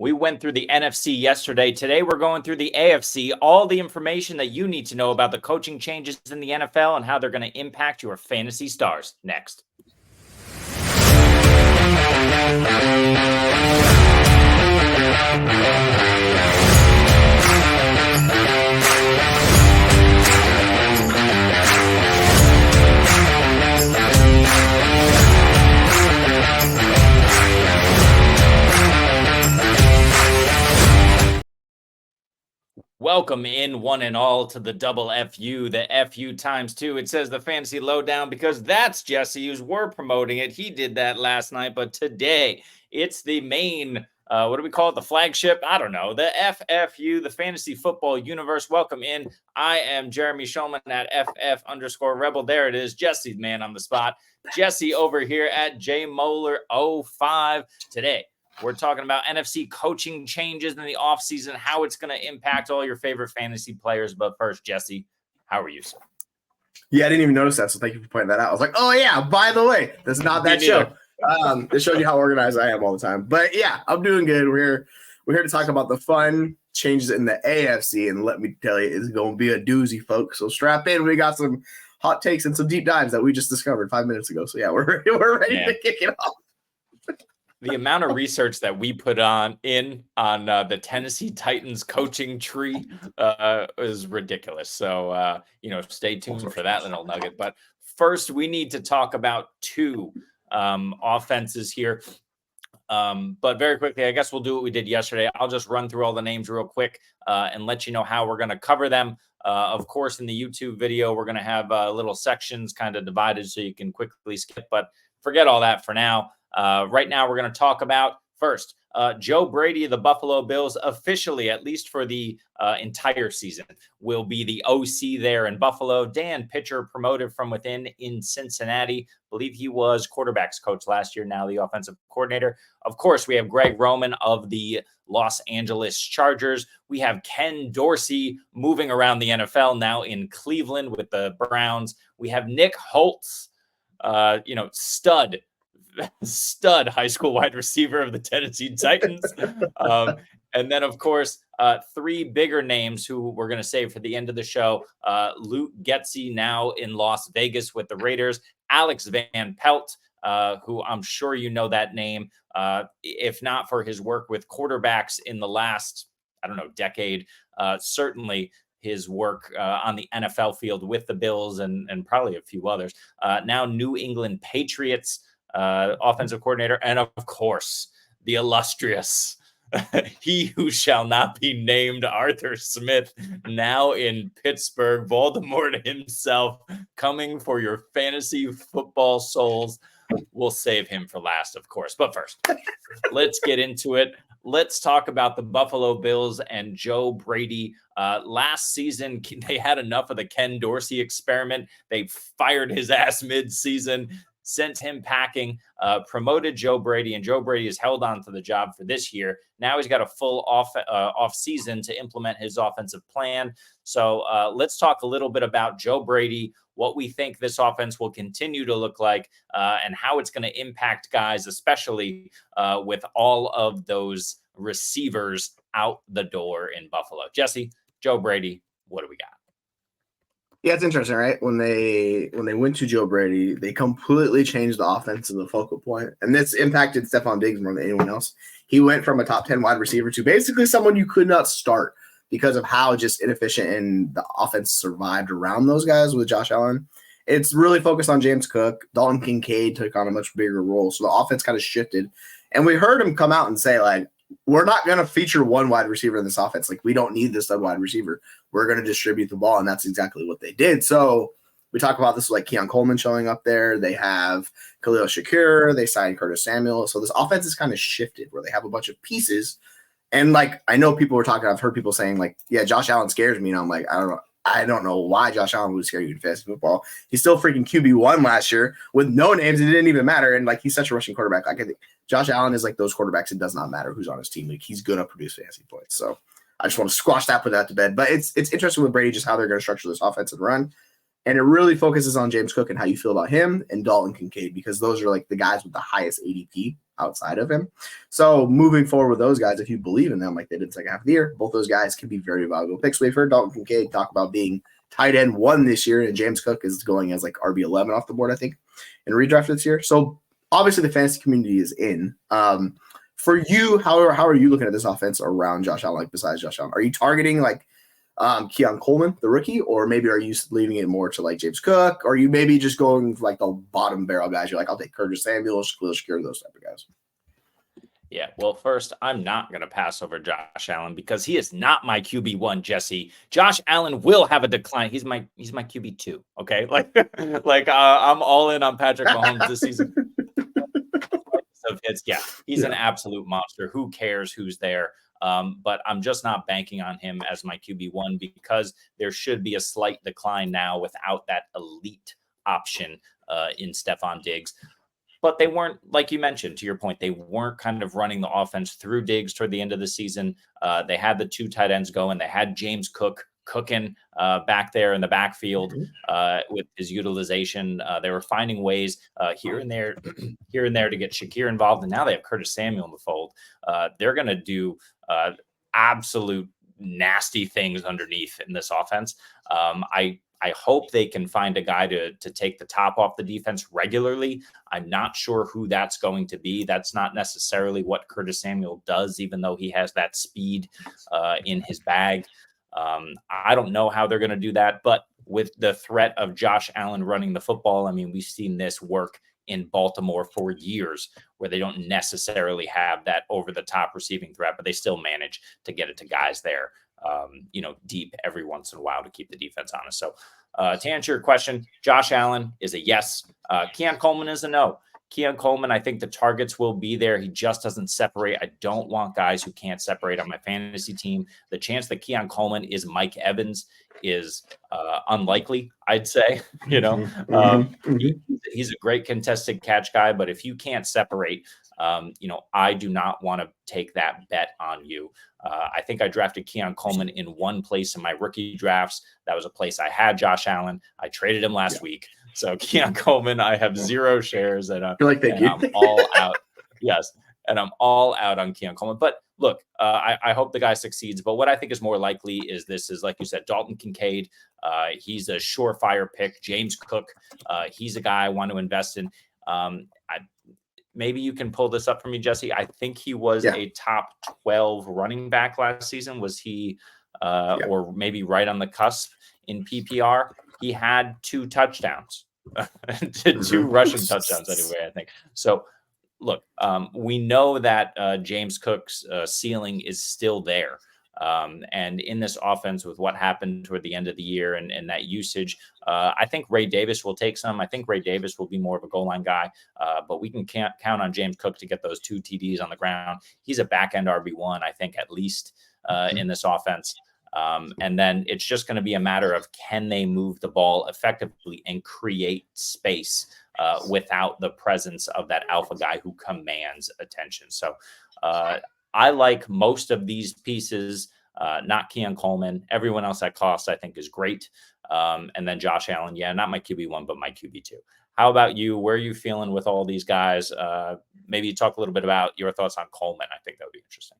We went through the NFC yesterday. Today, we're going through the AFC, all the information that you need to know about the coaching changes in the NFL and how they're going to impact your fantasy stars. Next. Welcome in one and all to the double FU, the FU times two. It says the Fantasy Lowdown because that's Jesse who's we're promoting it. He did that last night, but today it's the main, what do we call it? The flagship? I don't know. The FFU, the Fantasy Football Universe. Welcome in. I am Jeremy Shulman at FF_Rebel. There it is. Jesse's man on the spot. Jesse over here at JMolar05 today. We're talking about NFC coaching changes in the offseason, how it's going to impact all your favorite fantasy players. But first, Jesse, how are you, sir? Yeah, I didn't even notice that, so thank you for pointing that out. I was like, oh, yeah, by the way, that's not that show. It showed you how organized I am all the time. But, yeah, I'm doing good. We're here to talk about the fun changes in the AFC, and let me tell you, it's going to be a doozy, folks. So strap in. We got some hot takes and some deep dives that we just discovered 5 minutes ago. So, yeah, we're ready to kick it off. The amount of research that we put on the Tennessee Titans coaching tree is ridiculous. So, stay tuned for that little nugget. But first, we need to talk about two offenses here. But very quickly, I guess we'll do what we did yesterday. I'll just run through all the names real quick and let you know how we're going to cover them. Of course, in the YouTube video, we're going to have little sections kind of divided so you can quickly skip. But forget all that for now. Right now, we're going to talk about first Joe Brady of the Buffalo Bills, officially, at least for the entire season, will be the OC there in Buffalo. Dan Pitcher promoted from within in Cincinnati. I believe he was quarterbacks coach last year, now the offensive coordinator. Of course, we have Greg Roman of the Los Angeles Chargers. We have Ken Dorsey moving around the NFL now in Cleveland with the Browns. We have Nick Holtz, stud high school wide receiver of the Tennessee Titans. And then, of course, three bigger names who we're going to save for the end of the show. Luke Getsy now in Las Vegas with the Raiders. Alex Van Pelt, who I'm sure you know that name, if not for his work with quarterbacks in the last, decade, certainly his work on the NFL field with the Bills and probably a few others. Now New England Patriots offensive coordinator, and of course, the illustrious, he who shall not be named, Arthur Smith, now in Pittsburgh, Voldemort himself, coming for your fantasy football souls. We'll save him for last, of course. But first, let's get into it. Let's talk about the Buffalo Bills and Joe Brady. Last season, they had enough of the Ken Dorsey experiment. They fired his ass mid-season, sent him packing, promoted Joe Brady, and Joe Brady has held on to the job for this year. Now he's got a full off season to implement his offensive plan. So let's talk a little bit about Joe Brady, what we think this offense will continue to look like, and how it's going to impact guys, especially with all of those receivers out the door in Buffalo. Jesse, Joe Brady, what do we got? Yeah, it's interesting, right? When they went to Joe Brady, they completely changed the offense and the focal point. And this impacted Stephon Diggs more than anyone else. He went from a top 10 wide receiver to basically someone you could not start because of how just inefficient and the offense survived around those guys with Josh Allen. It's really focused on James Cook. Dalton Kincaid took on a much bigger role. So the offense kind of shifted. And we heard him come out and say, like, we're not going to feature one wide receiver in this offense. Like, we don't need this wide receiver. We're going to distribute the ball, and that's exactly what they did. So we talk about this with, like, Keon Coleman showing up there. They have Khalil Shakir. They signed Curtis Samuel. So this offense is kind of shifted where they have a bunch of pieces. And, like, I know people were talking – I've heard people saying, like, yeah, Josh Allen scares me. And I'm like, I don't know why Josh Allen would scare you in fantasy football. He's still freaking QB1 last year with no names. It didn't even matter. And, like, he's such a rushing quarterback. Like, I think Josh Allen is like those quarterbacks. It does not matter who's on his team. Like, he's going to produce fantasy points. So I just want to squash that, put that to bed. But it's interesting with Brady just how they're going to structure this offense and run. And it really focuses on James Cook and how you feel about him and Dalton Kincaid, because those are like the guys with the highest ADP outside of him. So moving forward with those guys, if you believe in them like they did the second half of the year, both those guys can be very valuable picks. We've heard Dalton Kincaid talk about being tight end 1 this year, and James Cook is going as like RB11 off the board, I think, in redraft this year. So obviously the fantasy community is in. For you, how are you looking at this offense around Josh Allen, like besides Josh Allen? Are you targeting like Keon Coleman, the rookie, or maybe are you leaving it more to like James Cook? Or are you maybe just going for like the bottom barrel guys? You're like, I'll take Curtis Samuel, Shaquille Shakir, those type of guys. Yeah, well, first, I'm not going to pass over Josh Allen because he is not my QB1, Jesse. Josh Allen will have a decline. He's my QB2, okay? I'm all in on Patrick Mahomes this season. Yeah, he's an absolute monster. Who cares who's there? But I'm just not banking on him as my QB1 because there should be a slight decline now without that elite option in Stephon Diggs. But they weren't, like you mentioned, to your point, they weren't kind of running the offense through Diggs toward the end of the season. They had the 2 tight ends going. They had James Cook cooking back there in the backfield with his utilization. They were finding ways here and there to get Shakir involved. And now they have Curtis Samuel in the fold. They're going to do absolute nasty things underneath in this offense. I hope they can find a guy to take the top off the defense regularly. I'm not sure who that's going to be. That's not necessarily what Curtis Samuel does, even though he has that speed in his bag. I don't know how they're going to do that, but with the threat of Josh Allen running the football, I mean, we've seen this work in Baltimore for years where they don't necessarily have that over-the-top receiving threat, but they still manage to get it to guys there. Deep every once in a while to keep the defense honest. So to answer your question, Josh Allen is a yes. Keon Coleman is a no. Keon Coleman, I think the targets will be there. He just doesn't separate. I don't want guys who can't separate on my fantasy team. The chance that Keon Coleman is Mike Evans is unlikely, I'd say. He's a great contested catch guy, but if you can't separate, I do not want to take that bet on you. I think I drafted Keon Coleman in one place in my rookie drafts. That was a place I had Josh Allen. I traded him last week. So Keon Coleman, I have 0 shares and I'm all out. Yes. And I'm all out on Keon Coleman. But look, I hope the guy succeeds. But what I think is more likely is this is, like you said, Dalton Kincaid. He's a surefire pick. James Cook. He's a guy I want to invest in. Maybe you can pull this up for me, Jesse. I think he was a top 12 running back last season. Was he or maybe right on the cusp in PPR? He had 2 touchdowns, 2 rushing touchdowns anyway, I think. So look, we know that James Cook's ceiling is still there. And in this offense with what happened toward the end of the year and that usage, I think Ray Davis will take some. I think Ray Davis will be more of a goal line guy, but we can count on James Cook to get those 2 TDs on the ground. He's a back end RB1, I think, at least in this offense. And then it's just going to be a matter of can they move the ball effectively and create space without the presence of that alpha guy who commands attention. So I like most of these pieces, not Keon Coleman. Everyone else at cost I think is great. And then Josh Allen, not my QB1, but my QB2. How about you? Where are you feeling with all these guys? Maybe talk a little bit about your thoughts on Coleman. I think that would be interesting.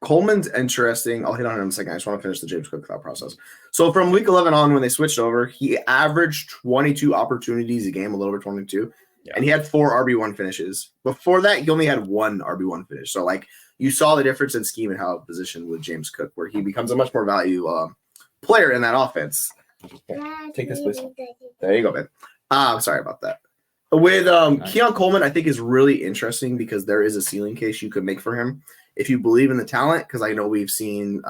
Coleman's interesting. I'll hit on him in a second. I just want to finish the James Cook thought process. So from week 11 on, when they switched over, he averaged 22 opportunities a game, a little over 22, and he had 4 RB1 finishes. Before that, he only had 1 RB1 finish. So you saw the difference in scheme and how it positioned with James Cook, where he becomes a much more value player in that offense. Take this, please. There you go, man. Sorry about that. With Keon Coleman, I think is really interesting because there is a ceiling case you could make for him if you believe in the talent. Because I know we've seen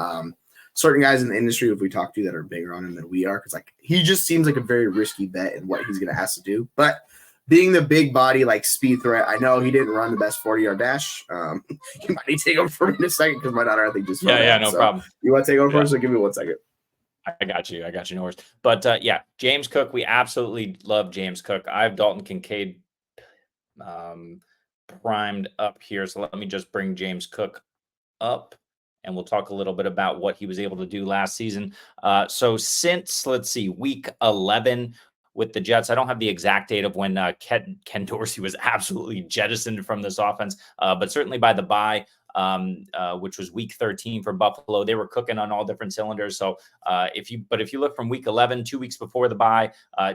certain guys in the industry, if we talk to, that are bigger on him than we are. Because he just seems like a very risky bet in what he's going to have to do. But being the big body, speed threat, I know he didn't run the best 40-yard dash. You might need to take over for me in a second because my daughter, I think, just no problem. You want to take over first? So give me 1 second. I got you. No worries. But James Cook, we absolutely love James Cook. I have Dalton Kincaid primed up here. So let me just bring James Cook up and we'll talk a little bit about what he was able to do last season. So since, week 11, with the Jets. I don't have the exact date of when Ken Dorsey was absolutely jettisoned from this offense, but certainly by the bye, which was week 13 for Buffalo, they were cooking on all different cylinders. So if you look from week 11, 2 weeks before the bye,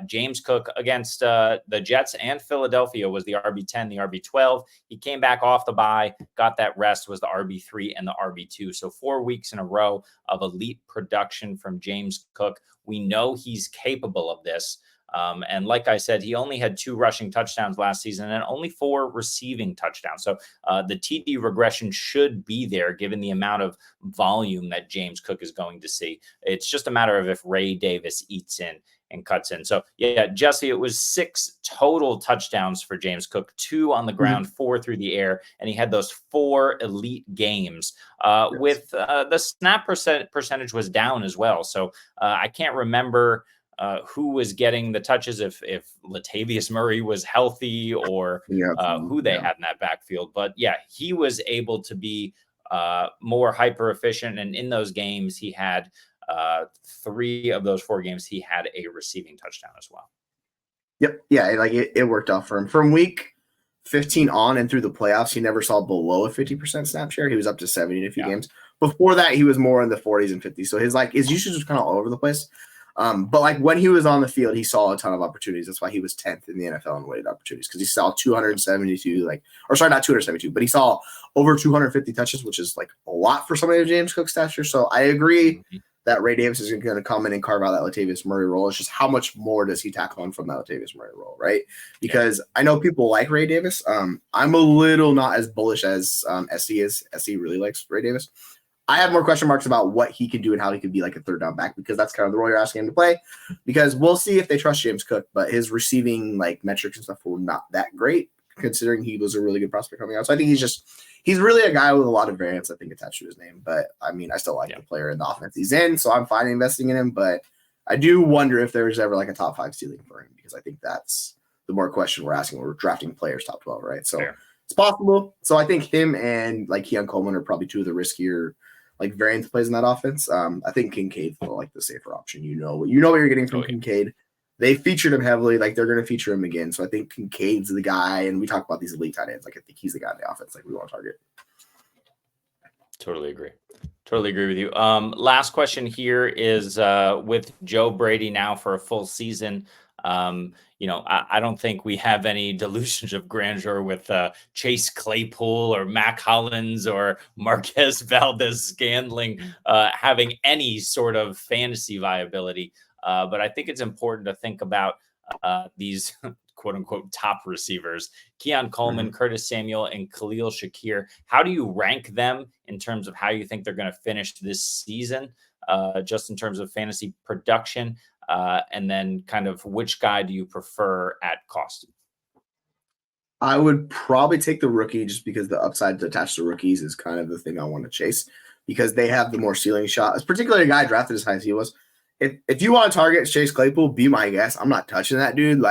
James Cook against the Jets and Philadelphia was the RB10, the RB12. He came back off the bye, got that rest, was the RB3 and the RB2. So 4 weeks in a row of elite production from James Cook. We know he's capable of this. And like I said, he only had 2 rushing touchdowns last season and only 4 receiving touchdowns. So the TD regression should be there given the amount of volume that James Cook is going to see. It's just a matter of if Ray Davis eats in and cuts in. So yeah, Jesse, it was 6 total touchdowns for James Cook, 2 on the ground, 4 through the air. And he had those 4 elite games with the snap percentage was down as well. So I can't remember who was getting the touches if Latavius Murray was healthy or who they had in that backfield. But yeah, he was able to be more hyper efficient. And in those games, he had 3 of those 4 games, he had a receiving touchdown as well. Yep. Yeah. It worked out for him from week 15 on and through the playoffs. He never saw below a 50% snap share. He was up to 70 in a few games. Before that, he was more in the 40s and 50s. So his usage was kind of all over the place. But like when he was on the field, he saw a ton of opportunities. That's why he was 10th in the NFL in weighted opportunities, because he saw 272, not 272, but he saw over 250 touches, which is like a lot for somebody of James Cook's stature. So I agree that Ray Davis is going to come in and carve out that Latavius Murray role. It's just how much more does he tackle on from that Latavius Murray role, right? Because I know people like Ray Davis. I'm a little not as bullish as SC is. SC really likes Ray Davis. I have more question marks about what he can do and how he could be like a third down back, because that's kind of the role you're asking him to play. Because we'll see if they trust James Cook, but his receiving metrics and stuff were not that great, considering he was a really good prospect coming out. So I think he's really a guy with a lot of variance, I think, attached to his name. But I mean, I still like the player and the offense he's in, so I'm fine investing in him. But I do wonder if there's ever like a top 5 ceiling for him, because I think that's the more question we're asking when we're drafting players top 12, right? So it's possible. So I think him and Keon Coleman are probably 2 of the riskier variant plays in that offense. I think Kincaid's the safer option. You know what you're getting from Kincaid. They featured him heavily. They're going to feature him again. So I think Kincaid's the guy. And we talk about these elite tight ends. I think he's the guy in the offense we want to target. Totally agree with you. Last question here is with Joe Brady now for a full season. I don't think we have any delusions of grandeur with Chase Claypool or Mac Hollins or Marquez Valdez-Scantling having any sort of fantasy viability. But I think it's important to think about these quote unquote top receivers, Keon Coleman, Curtis Samuel, and Khalil Shakir. How do you rank them in terms of how you think they're going to finish this season, just in terms of fantasy production? And then kind of which guy do you prefer at cost? I would probably take the rookie, just because the upside attached to rookies is kind of the thing I want to chase, because they have the more ceiling shot, particularly a guy drafted as high as he was. If you want to target Chase Claypool, be my guest. I'm not touching that dude.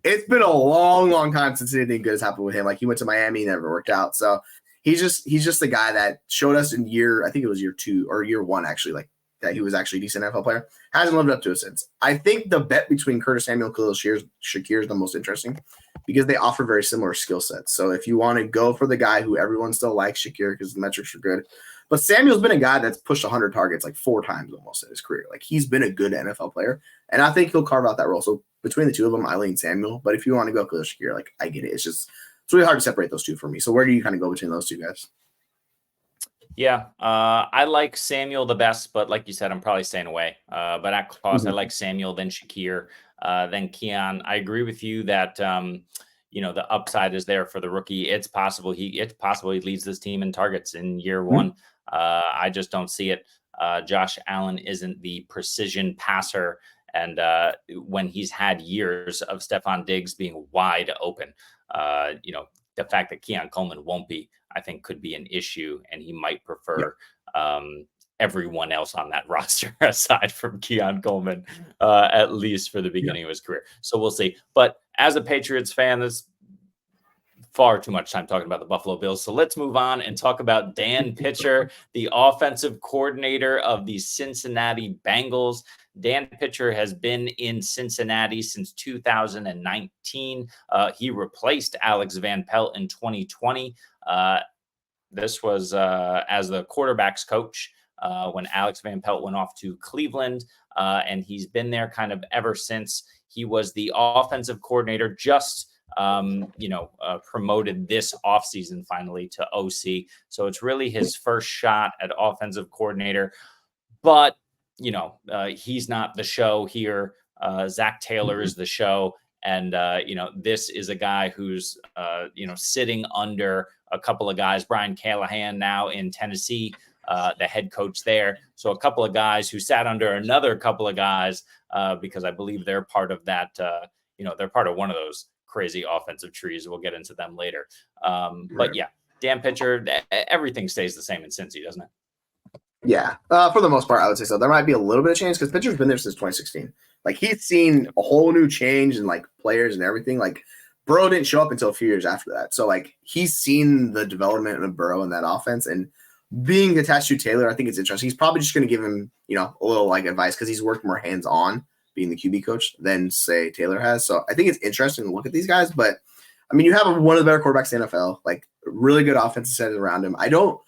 It's been a long, long time since anything good has happened with him. He went to Miami, never worked out. So he's just the guy that showed us in I think it was year 2 or year 1, actually, that he was actually a decent NFL player. Hasn't lived up to it since. I think the bet between Curtis Samuel and Khalil Shakir is the most interesting, because they offer very similar skill sets. So if you want to go for the guy who everyone still likes, Shakir, because the metrics are good. But Samuel's been a guy that's pushed 100 targets 4 times almost in his career. He's been a good NFL player, and I think he'll carve out that role. So between the 2 of them, I lean Samuel. But if you want to go Khalil Shakir, I get it. It's really hard to separate those 2 for me. So where do you kind of go between those 2 guys? Yeah, I like Samuel the best, but like you said, I'm probably staying away. But at cost, I like Samuel, then Shakir, then Keon. I agree with you that the upside is there for the rookie. It's possible he leads this team in targets in year 1. I just don't see it. Josh Allen isn't the precision passer, and when he's had years of Stephon Diggs being wide open, the fact that Keon Coleman won't be, I think, could be an issue, and he might prefer everyone else on that roster aside from Keon Coleman, at least for the beginning of his career. So we'll see. But as a Patriots fan, this far too much time talking about the Buffalo Bills. So let's move on and talk about Dan Pitcher, the offensive coordinator of the Cincinnati Bengals. Dan Pitcher has been in Cincinnati since 2019. He replaced Alex Van Pelt in 2020. This was as the quarterback's coach when Alex Van Pelt went off to Cleveland, and he's been there kind of ever since. He was the offensive coordinator, just promoted this offseason finally to OC. So it's really his first shot at offensive coordinator. But, he's not the show here. Zach Taylor is the show. And, this is a guy who's, sitting under a couple of guys, Brian Callahan now in Tennessee, the head coach there. So a couple of guys who sat under another couple of guys because I believe they're part of that, they're part of one of those crazy offensive trees. We'll get into them later. But yeah, Dan Pitcher, everything stays the same in Cincy, doesn't it? Yeah, for the most part, I would say so. There might be a little bit of change because Pitcher's been there since 2016. Like, he's seen a whole new change in, like, players and everything. Like, Burrow didn't show up until a few years after that. So, like, he's seen the development of Burrow in that offense. And being attached to Taylor, I think it's interesting. He's probably just going to give him, a little, like, advice because he's worked more hands-on being the QB coach than, say, Taylor has. So I think it's interesting to look at these guys. But, I mean, you have one of the better quarterbacks in the NFL, like, really good offensive set around him. I don't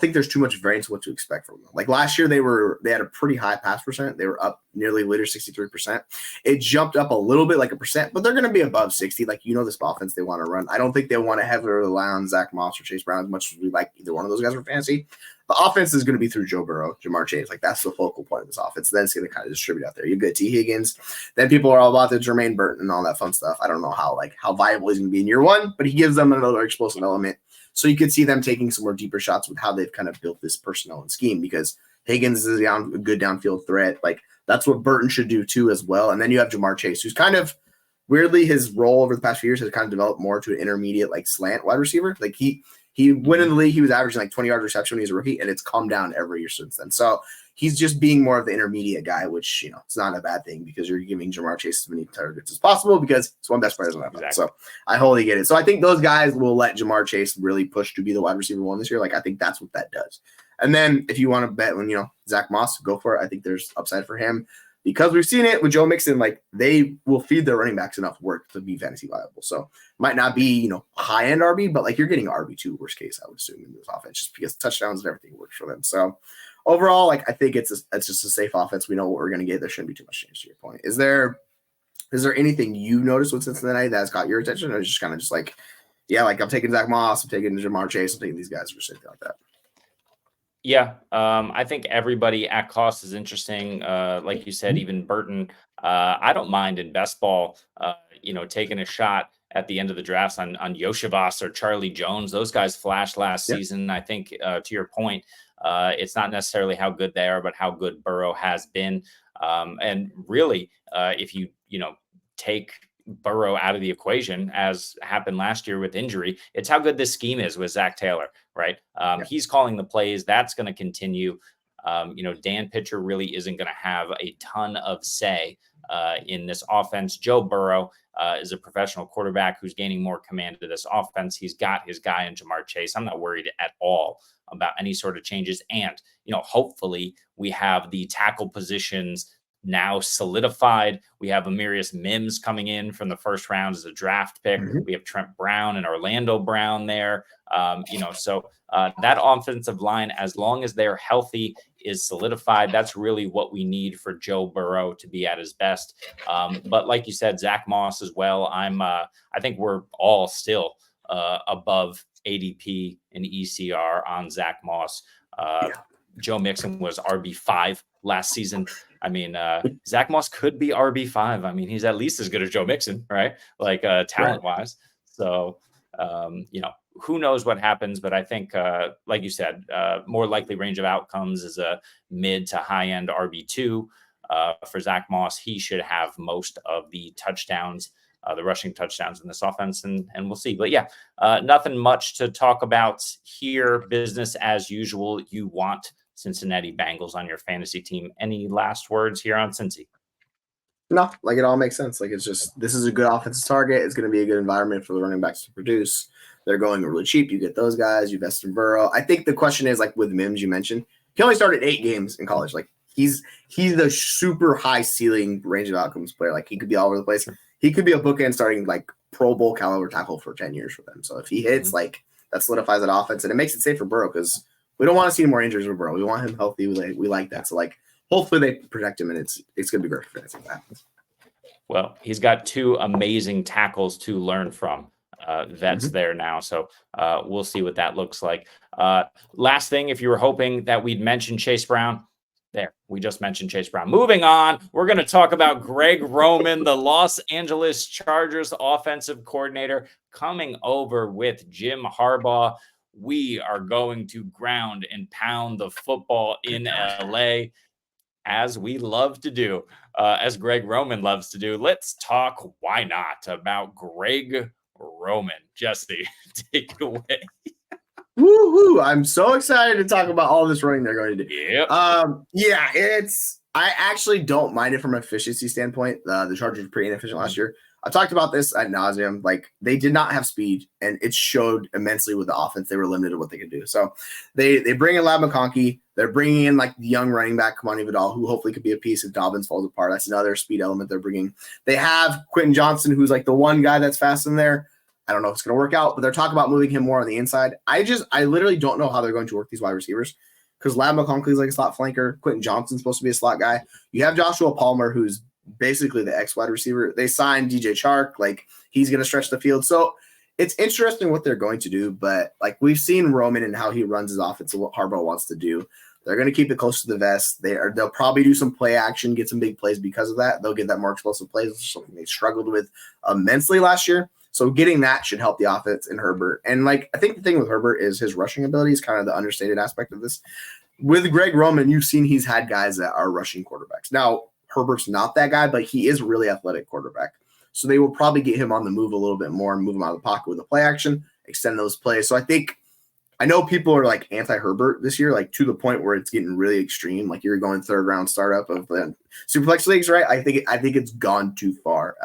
think there's too much variance what to expect from them. Like, last year, they had a pretty high pass percent. They were up nearly later 63%. It jumped up a little bit, like a percent, but they're going to be above 60. Like, this offense they want to run. I don't think they want to heavily rely on Zach Moss or Chase Brown as much as we like either one of those guys for fantasy. The offense is going to be through Joe Burrow, Jamar Chase. Like, that's the focal point of this offense. Then it's going to kind of distribute out there. You get T. Higgins. Then people are all about the Jermaine Burton and all that fun stuff. I don't know how viable he's going to be in year one, but he gives them another explosive element. So you could see them taking some more deeper shots with how they've kind of built this personnel and scheme, because Higgins is a good downfield threat. Like, that's what Burton should do too as well. And then you have Jamar Chase, who's kind of weirdly, his role over the past few years has kind of developed more to an intermediate, like, slant wide receiver. Like, he went in the league, he was averaging like 20 yards reception when he was a rookie, and it's come down every year since then. So he's just being more of the intermediate guy, which, it's not a bad thing because you're giving Jamar Chase as many targets as possible because it's one of the best players on that. Exactly. So I wholly get it. So I think those guys will let Jamar Chase really push to be the wide receiver one this year. Like, I think that's what that does. And then if you want to bet when, Zach Moss, go for it. I think there's upside for him because we've seen it with Joe Mixon. Like, they will feed their running backs enough work to be fantasy viable. So might not be, high end RB, but like, you're getting RB2 worst case, I would assume, in this offense, just because touchdowns and everything works for them. So overall, like, I think it's just a safe offense. We know what we're going to get. There shouldn't be too much change to your point. Is there anything you noticed with Cincinnati that's got your attention, or is it just kind of just like, yeah, like, I'm taking Zach Moss, I'm taking Jamar Chase, I'm taking these guys, or something like that? Yeah, I think everybody at cost is interesting. Like you said, even Burton. I don't mind in best ball, taking a shot at the end of the drafts on Yoshivas or Charlie Jones. Those guys flashed last season. I think, to your point, it's not necessarily how good they are, but how good Burrow has been. And really, if you take Burrow out of the equation, as happened last year with injury, it's how good this scheme is with Zach Taylor, right? He's calling the plays. That's going to continue. Dan Pitcher really isn't going to have a ton of say in this offense. Joe Burrow is a professional quarterback who's gaining more command of this offense. He's got his guy in Jamar Chase. I'm not worried at all about any sort of changes. And, hopefully we have the tackle positions now solidified. We have Amarius Mims coming in from the first round as a draft pick. We have Trent Brown and Orlando Brown there. So that offensive line, as long as they're healthy, is solidified. That's really what we need for Joe Burrow to be at his best. But like you said, Zach Moss as well. I think we're all still above ADP and ECR on Zach Moss. Joe Mixon was RB5 last season. I mean, Zach Moss could be RB5. I mean, he's at least as good as Joe Mixon, right? Like, talent-wise. So, who knows what happens, but I think, like you said, more likely range of outcomes is a mid to high-end RB2. For Zach Moss, he should have most of the touchdowns, the rushing touchdowns in this offense, and we'll see. But yeah, nothing much to talk about here. Business as usual. You want Cincinnati Bengals on your fantasy team. Any last words here on Cincy? No, like it all makes sense. Like it's just this is a good offensive target. It's going to be a good environment for the running backs to produce. They're going really cheap. You get those guys. You invest in Burrow. I think the question is like with Mims, you mentioned he only started 8 games in college. Like he's the super high ceiling range of outcomes player. Like he could be all over the place. He could be a bookend starting like Pro Bowl caliber tackle for 10 years for them. So if he hits, like that solidifies that offense and it makes it safe for Burrow because we don't want to see more injuries with Burrow. We want him healthy. We like that. So like hopefully they protect him and it's going to be great for fantasy if that happens. Well, he's got 2 amazing tackles to learn from. Vets there now. So we'll see what that looks like. Last thing, if you were hoping that we'd mention Chase Brown, there, we just mentioned Chase Brown. Moving on, we're going to talk about Greg Roman, the Los Angeles Chargers offensive coordinator, coming over with Jim Harbaugh. We are going to ground and pound the football in LA, as we love to do, as Greg Roman loves to do. Let's talk, why not, about Greg Roman. Jesse, take it away. Woohoo! I'm so excited to talk about all this running they're going to do. Yep. I actually don't mind it from an efficiency standpoint. The Chargers were pretty inefficient last year. I talked about this ad nauseum. Like they did not have speed, and it showed immensely with the offense. They were limited to what they could do. So they bring in Lad McConkey. They're bringing in like the young running back Kamani Vidal, who hopefully could be a piece if Dobbins falls apart. That's another speed element they're bringing. They have Quentin Johnson, who's like the one guy that's fast in there. I don't know if it's going to work out, but they're talking about moving him more on the inside. I literally don't know how they're going to work these wide receivers because Lad McConkey is like a slot flanker. Quentin Johnson's supposed to be a slot guy. You have Joshua Palmer, who's basically the X wide receiver. They signed DJ Chark. Like he's going to stretch the field. So it's interesting what they're going to do, but like we've seen Roman and how he runs his offense and what Harbaugh wants to do. They're going to keep it close to the vest. They'll probably do some play action, get some big plays because of that. They'll get that more explosive plays, which is something they struggled with immensely last year. So getting that should help the offense in Herbert. And like I think the thing with Herbert is his rushing ability is kind of the understated aspect of this. With Greg Roman, you've seen he's had guys that are rushing quarterbacks. Now, Herbert's not that guy, but he is a really athletic quarterback. So they will probably get him on the move a little bit more and move him out of the pocket with the play action, extend those plays. So I know people are like anti-Herbert this year, like to the point where it's getting really extreme. Like you're going 3rd round startup of the Superflex leagues, right? I think it's gone too far.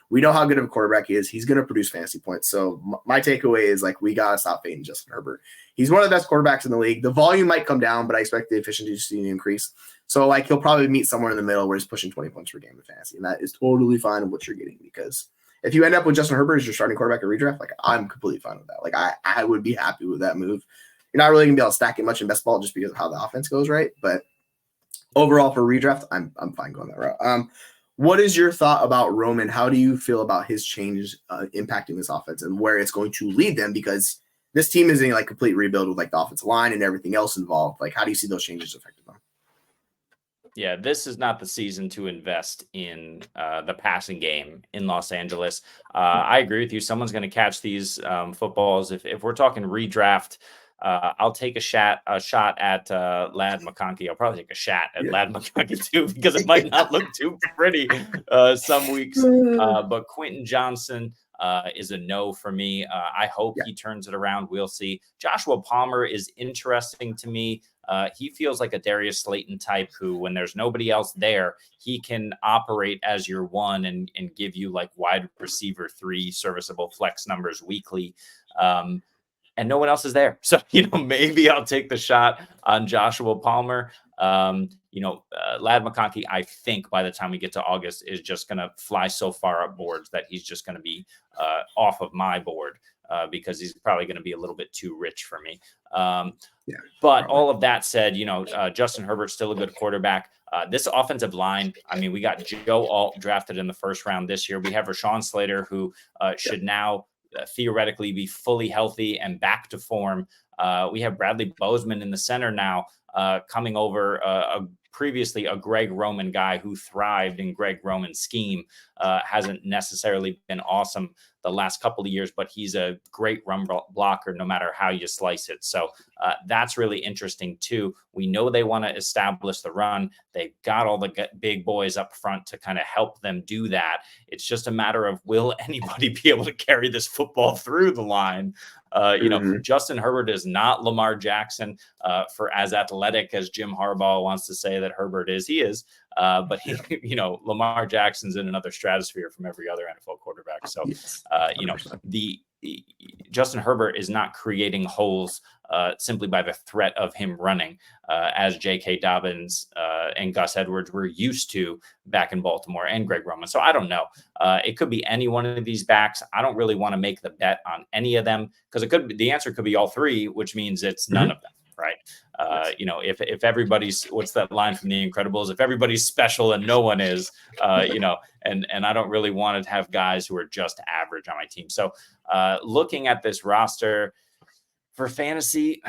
We know how good of a quarterback he is. He's going to produce fantasy points. So my takeaway is like we got to stop fading Justin Herbert. He's one of the best quarterbacks in the league. The volume might come down, but I expect the efficiency to increase. So like he'll probably meet somewhere in the middle where he's pushing 20 points per game in fantasy, and that is totally fine with what you're getting because if you end up with Justin Herbert as your starting quarterback at redraft, like I'm completely fine with that. Like I would be happy with that move. You're not really gonna be able to stack it much in best ball just because of how the offense goes, right? But overall for redraft, I'm fine going that route. What is your thought about Roman? How do you feel about his change impacting this offense and where it's going to lead them? Because this team is in like complete rebuild with like the offensive line and everything else involved. Like, how do you see those changes affecting them? Yeah, this is not the season to invest in the passing game in Los Angeles. I agree with you. Someone's going to catch these footballs. If we're talking redraft, I'll take a shot at Lad McConkey. I'll probably take a shot at Lad McConkey too, because it might not look too pretty some weeks. But Quentin Johnson is a no for me. I hope he turns it around. We'll see. Joshua Palmer is interesting to me. He feels like a Darius Slayton type who, when there's nobody else there, he can operate as your one and give you like wide receiver 3 serviceable flex numbers weekly. And no one else is there. So, maybe I'll take the shot on Joshua Palmer. Lad McConkey, I think by the time we get to August is just going to fly so far up boards that he's just going to be off of my board because he's probably going to be a little bit too rich for me. But all of that said, Justin Herbert's still a good quarterback. This offensive line, I mean, we got Joe Alt drafted in the 1st round this year. We have Rashawn Slater, who should now theoretically be fully healthy and back to form. We have Bradley Bozeman in the center now, coming over previously a Greg Roman guy who thrived in Greg Roman's scheme. Hasn't necessarily been awesome the last couple of years, but he's a great run blocker no matter how you slice it. So that's really interesting too. We know they want to establish the run. They've got all the big boys up front to kind of help them do that. It's just a matter of, will anybody be able to carry this football through the line? Justin Herbert is not Lamar Jackson for as athletic as Jim Harbaugh wants to say that Herbert is. He is, but he, Lamar Jackson's in another stratosphere from every other NFL quarterback. So, Yes, Justin Herbert is not creating holes simply by the threat of him running, as J.K. Dobbins and Gus Edwards were used to back in Baltimore, and Greg Roman. So I don't know. It could be any one of these backs. I don't really want to make the bet on any of them because the answer could be all three, which means it's none of them. Right. If everybody's, what's that line from The Incredibles? If everybody's special and no one is, and I don't really want to have guys who are just average on my team. So looking at this roster for fantasy,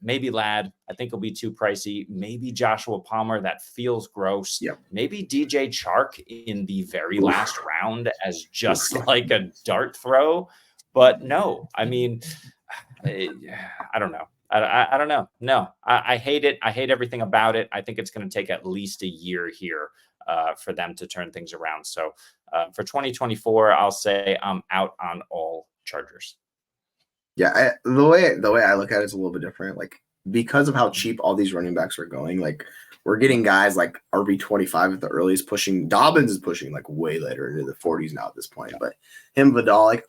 maybe Ladd, I think it'll be too pricey. Maybe Joshua Palmer, that feels gross. Yep. Maybe DJ Chark in the very last round as just like a dart throw. But no, I mean, I don't know. I don't know. No, I hate it. I hate everything about it. I think it's going to take at least a year here for them to turn things around. So for 2024, I'll say I'm out on all Chargers. Yeah, the way I look at it is a little bit different. Like, because of how cheap all these running backs are going, like we're getting guys like RB25 at the earliest, pushing. Dobbins is pushing like way later into the 40s now at this point. But him, Vidal, like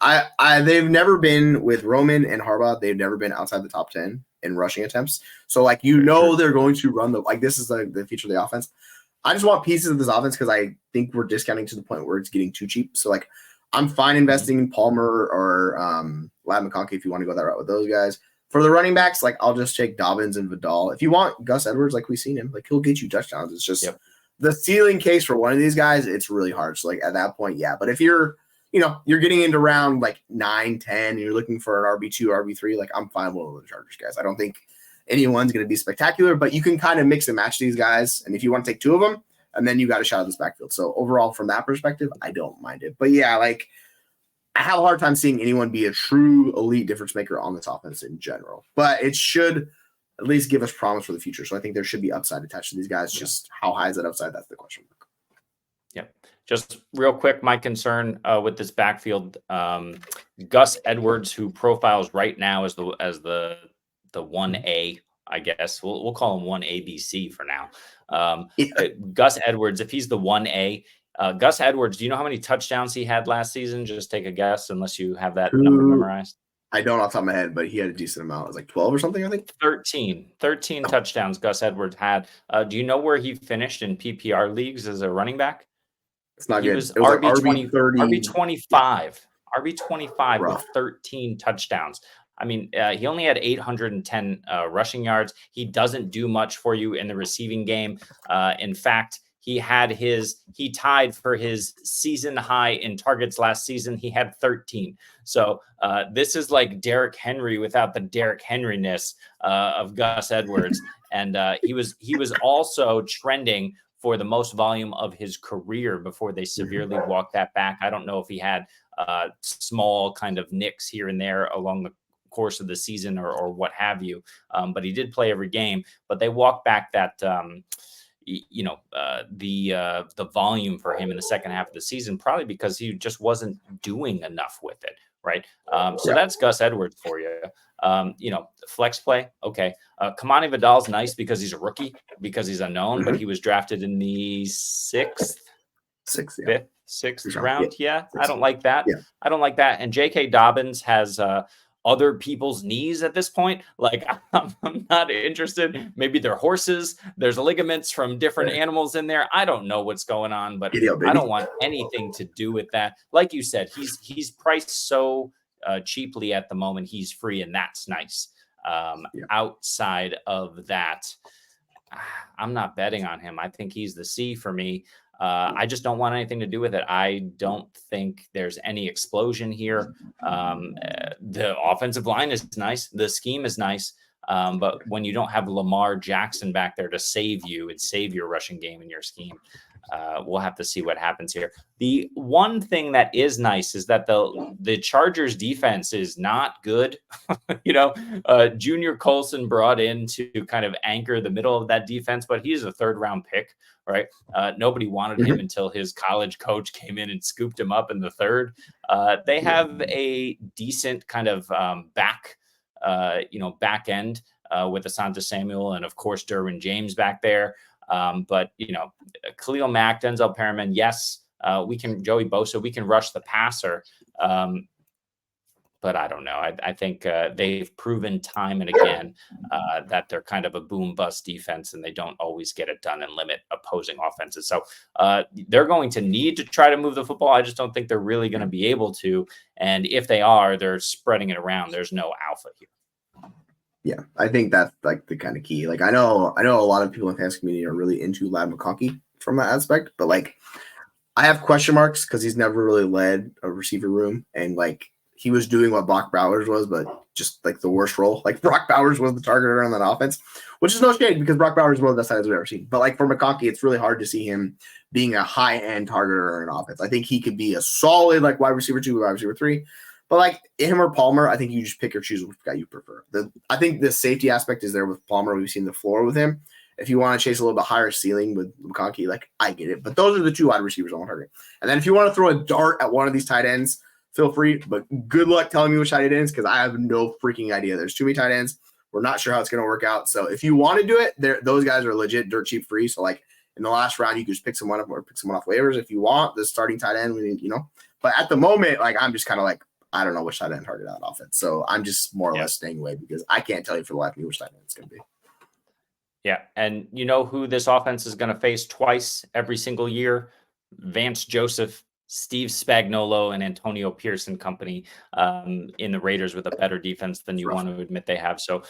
they've never been with Roman and Harbaugh. They've never been outside the top 10 in rushing attempts. So like they're going to run this is the future of the offense. I just want pieces of this offense because I think we're discounting to the point where it's getting too cheap. So like I'm fine investing in Palmer or Ladd McConkey if you want to go that route with those guys. For the running backs, like I'll just take Dobbins and Vidal. If you want Gus Edwards, like we've seen him, like he'll get you touchdowns. It's just the ceiling case for one of these guys. It's really hard. So like at that point, yeah. But if you're getting into round like 9, 10, and you're looking for an RB2, RB3, like I'm fine with one of the Chargers guys. I don't think anyone's going to be spectacular, but you can kind of mix and match these guys. And if you want to take two of them, and then you got a shot at this backfield. So overall, from that perspective, I don't mind it. But yeah, like I have a hard time seeing anyone be a true elite difference maker on this offense in general. But it should at least give us promise for the future. So I think there should be upside attached to these guys. Just how high is that upside? That's the question. Yeah. Just real quick, my concern with this backfield, Gus Edwards, who profiles right now as the 1A, I guess we'll call him 1ABC for now. Gus Edwards, if he's the 1A, Gus Edwards, do you know how many touchdowns he had last season? Just take a guess, unless you have that number memorized. I don't off the top of my head, but he had a decent amount. It was like 12 or something, I think. 13 touchdowns Gus Edwards had. Do you know where he finished in PPR leagues as a running back? It's not he good. Was it was RB20, RB25. RB25 with 13 touchdowns. I mean, he only had 810 rushing yards. He doesn't do much for you in the receiving game. In fact, he tied for his season high in targets last season. He had 13. So this is like Derrick Henry without the Derrick Henry-ness of Gus Edwards. And he was also trending for the most volume of his career before they severely walked that back. I don't know if he had small kind of nicks here and there along the course of the season or what have you. But he did play every game, but they walked back that, the volume for him in the second half of the season, probably because he just wasn't doing enough with it. Right. So that's Gus Edwards for you. Flex play. Okay. Kamani Vidal's nice because he's a rookie, because he's unknown, but he was drafted in the sixth round. Yeah. I don't like that. Yeah. I don't like that. And J.K. Dobbins has other people's knees at this point. Like, I'm not interested. Maybe they're horses. There's ligaments from different animals in there. I don't know what's going on, but I don't want anything to do with that. Like you said, he's priced so cheaply at the moment. He's free, and that's nice. Outside of that, I'm not betting on him. I think he's the C for me. I just don't want anything to do with it. I don't think there's any explosion here. The offensive line is nice. The scheme is nice. But when you don't have Lamar Jackson back there to save you and save your rushing game in your scheme, we'll have to see what happens here. The one thing that is nice is that the Chargers defense is not good. Junior Colson brought in to kind of anchor the middle of that defense, but he's a 3rd round pick, right? Nobody wanted him until his college coach came in and scooped him up in the 3rd. They have a decent kind of back end with Asante Samuel and of course Derwin James back there. But, Khalil Mack, Denzel Perriman, yes, Joey Bosa, we can rush the passer. But I don't know. I think they've proven time and again that they're kind of a boom bust defense and they don't always get it done and limit opposing offenses. So they're going to need to try to move the football. I just don't think they're really going to be able to. And if they are, they're spreading it around. There's no alpha here. Yeah, I think that's like the kind of key. Like I know a lot of people in the fantasy community are really into Lad McConkey from that aspect, but like I have question marks because he's never really led a receiver room, and like he was doing what Brock Bowers was, but just like the worst role. Like Brock Bowers was the targeter on that offense, which is no shade because Brock Bowers is one of the best sides we've ever seen. But like for McConkey, it's really hard to see him being a high-end targeter in an offense. I think he could be a solid like wide receiver 2, wide receiver 3. But like him or Palmer, I think you just pick or choose which guy you prefer. I think the safety aspect is there with Palmer. We've seen the floor with him. If you want to chase a little bit higher ceiling with McConkey, like I get it. But those are the 2 wide receivers I want to target. And then if you want to throw a dart at one of these tight ends, feel free. But good luck telling me which tight end is because I have no freaking idea. There's too many tight ends. We're not sure how it's going to work out. So if you want to do it, those guys are legit dirt cheap free. So like in the last round, you could just pick someone up or pick someone off waivers if you want. The starting tight end, But at the moment, like I'm just kind of like, I don't know which tight end target out offense. So I'm just more or less staying away because I can't tell you for the life of me which tight end it's going to be. Yeah. And you know who this offense is going to face twice every single year? Vance Joseph, Steve Spagnuolo, and Antonio Pierce and company in the Raiders with a better defense than you want to admit they have. So,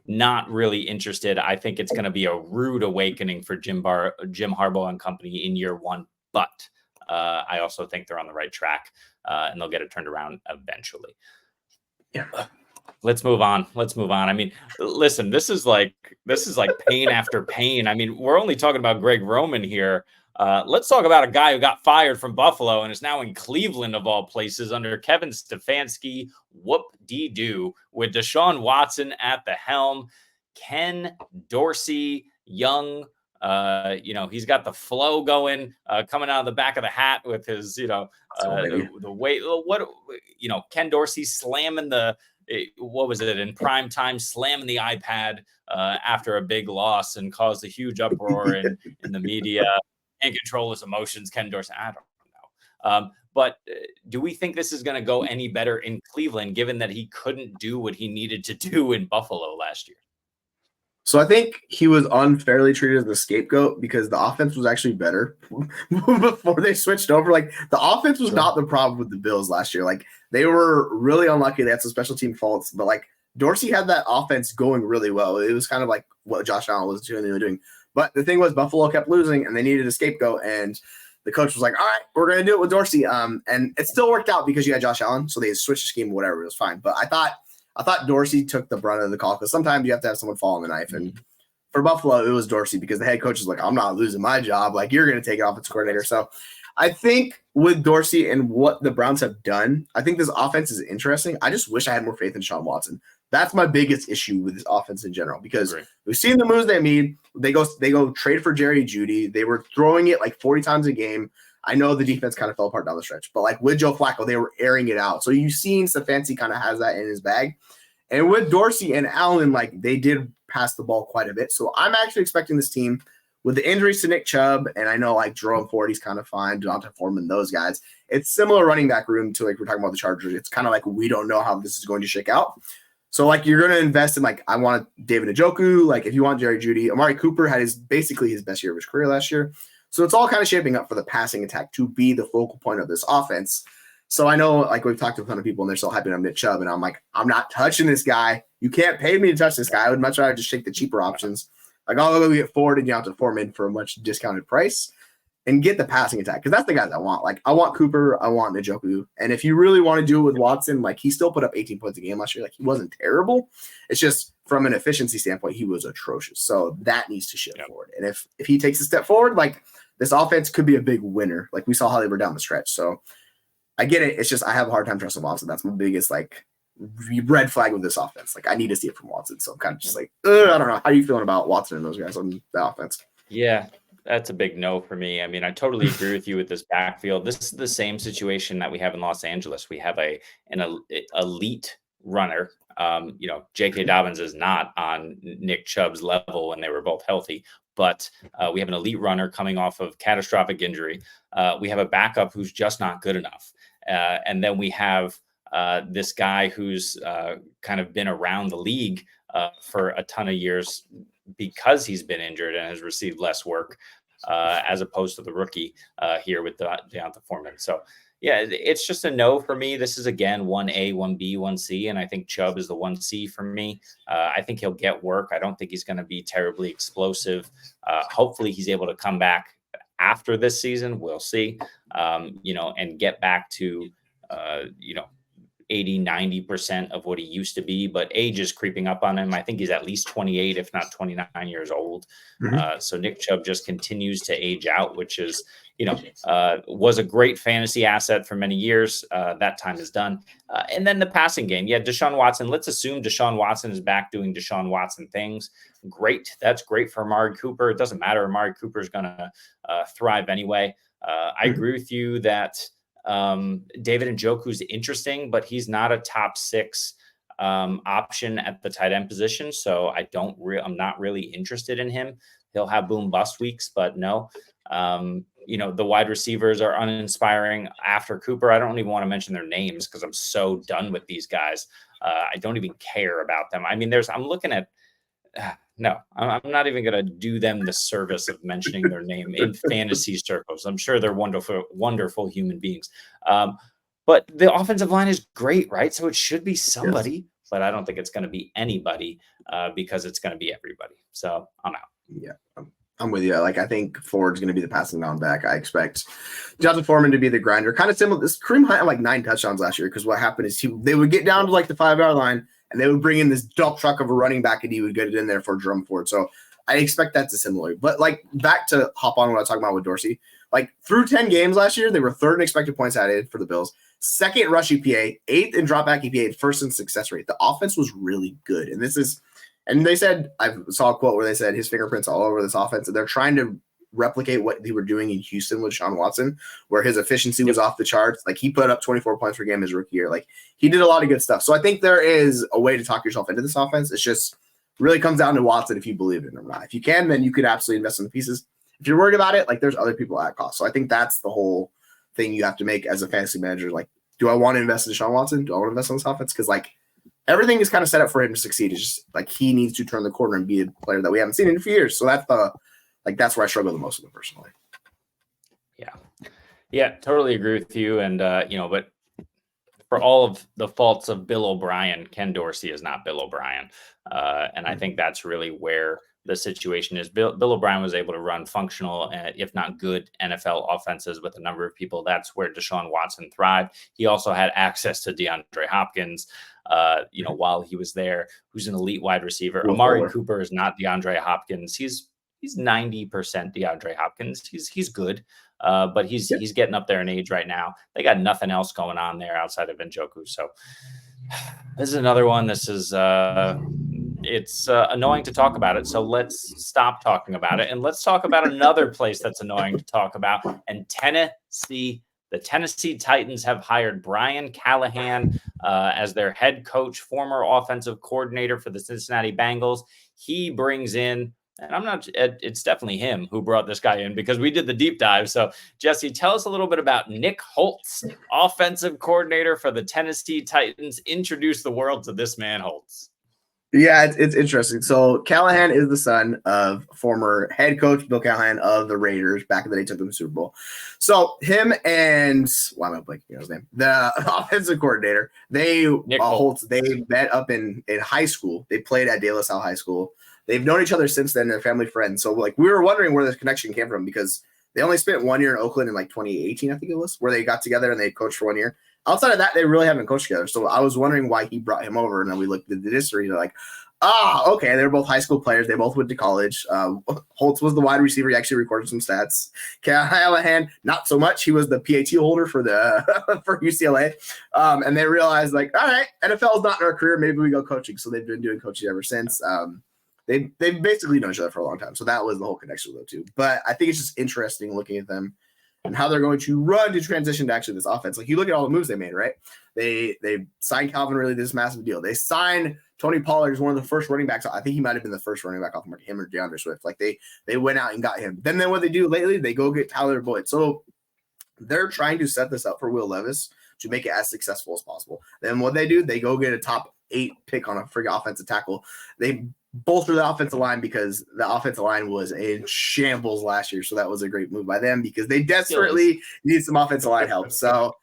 not really interested. I think it's going to be a rude awakening for Jim Harbaugh and company in year 1. But I also think they're on the right track and they'll get it turned around eventually. Yeah. Let's move on. I mean, listen, this is like pain after pain. I mean, we're only talking about Greg Roman here. Let's talk about a guy who got fired from Buffalo and is now in Cleveland of all places under Kevin Stefanski. Whoop-dee-doo with Deshaun Watson at the helm. Ken Dorsey, young, he's got the flow going, coming out of the back of the hat with his, the weight. Ken Dorsey slamming what was it in prime time, slamming the iPad after a big loss and caused a huge uproar in the media. Can't control his emotions. Ken Dorsey, I don't know. But do we think this is going to go any better in Cleveland, given that he couldn't do what he needed to do in Buffalo last year? So I think he was unfairly treated as the scapegoat because the offense was actually better before they switched over. Like the offense was not the problem with the Bills last year. Like they were really unlucky. They had some special team faults, but like Dorsey had that offense going really well. It was kind of like what Josh Allen was doing. But the thing was Buffalo kept losing and they needed a scapegoat. And the coach was like, all right, we're going to do it with Dorsey. And it still worked out because you had Josh Allen. So they switched the scheme, whatever. It was fine. But I thought Dorsey took the brunt of the call because sometimes you have to have someone fall on the knife. And for Buffalo, it was Dorsey because the head coach is like, I'm not losing my job. Like, you're going to take it offensive coordinator. So I think with Dorsey and what the Browns have done, I think this offense is interesting. I just wish I had more faith in Deshaun Watson. That's my biggest issue with this offense in general because we've seen the moves they made. They go trade for Jerry Jeudy. They were throwing it like 40 times a game. I know the defense kind of fell apart down the stretch, but like with Joe Flacco, they were airing it out. So you've seen Stefanski kind of has that in his bag. And with Dorsey and Allen, like they did pass the ball quite a bit. So I'm actually expecting this team with the injuries to Nick Chubb, and I know like Jerome Fordy's kind of fine, Devonta Foreman, those guys. It's similar running back room to like we're talking about the Chargers. It's kind of like we don't know how this is going to shake out. So like you're going to invest in like I want David Njoku. Like if you want Jerry Jeudy, Amari Cooper had basically his best year of his career last year. So it's all kind of shaping up for the passing attack to be the focal point of this offense. So I know like we've talked to a ton of people and they're still hyping on Nick Chubb, and I'm like, I'm not touching this guy. You can't pay me to touch this guy. I would much rather just take the cheaper options. Like I'll go get Ford and Devonta Foreman for a much discounted price and get the passing attack because that's the guys I want. Like I want Cooper, I want Njoku, and if you really want to do it with Watson, like he still put up 18 points a game last year. Like he wasn't terrible. It's just from an efficiency standpoint, he was atrocious. So that needs to shift forward. And if he takes a step forward, like this offense could be a big winner. Like we saw how they were down the stretch. So I get it. It's just I have a hard time trusting Watson. That's my biggest like red flag with this offense. Like I need to see it from Watson. So I'm kind of just like, I don't know. How are you feeling about Watson and those guys on the offense? Yeah, that's a big no for me. I mean, I totally agree with you with this backfield. This is the same situation that we have in Los Angeles. We have an elite runner J.K. Dobbins is not on Nick Chubb's level when they were both healthy, but we have an elite runner coming off of catastrophic injury. We have a backup who's just not good enough. And then we have this guy who's kind of been around the league for a ton of years because he's been injured and has received less work as opposed to the rookie here with Deonta Foreman. So, yeah, it's just a no for me. This is, again, 1A, 1B, 1C, and I think Chubb is the 1C for me. I think he'll get work. I don't think he's going to be terribly explosive. Hopefully he's able to come back after this season. We'll see, and get back to, 80, 90% of what he used to be, but age is creeping up on him. I think he's at least 28, if not 29 years old. So Nick Chubb just continues to age out, which is, was a great fantasy asset for many years. That time is done. And then the passing game. Yeah, Deshaun Watson. Let's assume Deshaun Watson is back doing Deshaun Watson things. Great. That's great for Amari Cooper. It doesn't matter. Amari Cooper is going to thrive anyway. I agree with you that David Njoku is interesting, but he's not a top 6 option at the tight end position. So I'm not really interested in him. He'll have boom bust weeks, but no. The wide receivers are uninspiring after Cooper. I don't even want to mention their names because I'm so done with these guys. I don't even care about them. I mean, I'm looking at, no, I'm not even going to do them the service of mentioning their name in fantasy circles. I'm sure they're wonderful, wonderful human beings. But the offensive line is great, right? So it should be somebody, but I don't think it's going to be anybody because it's going to be everybody. So I'm out. Yeah, I'm with you. I think Ford's going to be the passing down back. I expect Jonathan Foreman to be the grinder. Kind of similar. Kareem Hunt had 9 touchdowns last year because what happened is they would get down to the 5-yard line and they would bring in this dump truck of a running back and he would get it in there for Jerome Ford. So I expect that to similar. But back to hop on what I was talking about with Dorsey. Through 10 games last year, they were 3rd in expected points added for the Bills, 2nd in rush EPA, 8th in dropback EPA, 1st in success rate. The offense was really good. And they said, I saw a quote where they said his fingerprints all over this offense. And they're trying to replicate what they were doing in Houston with Deshaun Watson, where his efficiency was off the charts. He put up 24 points per game his rookie year. He did a lot of good stuff. So I think there is a way to talk yourself into this offense. It's just really comes down to Watson if you believe in it or not. If you can, then you could absolutely invest in the pieces. If you're worried about it, there's other people at cost. So I think that's the whole thing you have to make as a fantasy manager. Do I want to invest in Deshaun Watson? Do I want to invest in this offense? Because everything is kind of set up for him to succeed. It's just he needs to turn the corner and be a player that we haven't seen in a few years. So that's that's where I struggle the most with him personally. Yeah, totally agree with you. And but for all of the faults of Bill O'Brien, Ken Dorsey is not Bill O'Brien, and I think that's really where the situation is. Bill O'Brien was able to run functional, if not good, NFL offenses with a number of people. That's where Deshaun Watson thrived. He also had access to DeAndre Hopkins. While he was there, who's an elite wide receiver. Amari Cooper is not DeAndre Hopkins. He's 90% DeAndre Hopkins. He's good, but he's getting up there in age right now. They got nothing else going on there outside of Njoku. So this is another one. This is it's annoying to talk about it. So let's stop talking about it and let's talk about another place that's annoying to talk about. And Tennessee. The Tennessee Titans have hired Brian Callahan as their head coach, former offensive coordinator for the Cincinnati Bengals. He brings in, and it's definitely him who brought this guy in because we did the deep dive. So, Jesse, tell us a little bit about Nick Holtz, offensive coordinator for the Tennessee Titans. Introduce the world to this man, Holtz. Yeah, it's interesting. So Callahan is the son of former head coach Bill Callahan of the Raiders back in the day, took them to the Super Bowl. So him and why am I blanking on his name? The offensive coordinator, Holtz, they met up in high school. They played at De La Salle High School. They've known each other since then. They're family friends. So we were wondering where this connection came from because they only spent 1 year in Oakland in 2018, I think it was, where they got together and they coached for 1 year. Outside of that, they really haven't coached together. So I was wondering why he brought him over. And then we looked at the history. They're okay. They're both high school players. They both went to college. Holtz was the wide receiver. He actually recorded some stats. Callahan, not so much. He was the PAT holder for for UCLA. And they realized, all right, NFL is not in our career. Maybe we go coaching. So they've been doing coaching ever since. They've basically known each other for a long time. So that was the whole connection with the two. But I think it's just interesting looking at them. and how they're going to run to transition to actually this offense. Like you look at all the moves they made, right? They signed Calvin Ridley, this massive deal. They signed Tony Pollard as one of the first running backs. I think he might have been the first running back off the market, him or DeAndre Swift. Like they went out and got him. Then what they do lately, they go get Tyler Boyd. So they're trying to set this up for Will Levis to make it as successful as possible. Then what they do, they go get a top 8 pick on a friggin' offensive tackle. They bolster the offensive line because the offensive line was in shambles last year. So that was a great move by them because they desperately need some offensive line help. So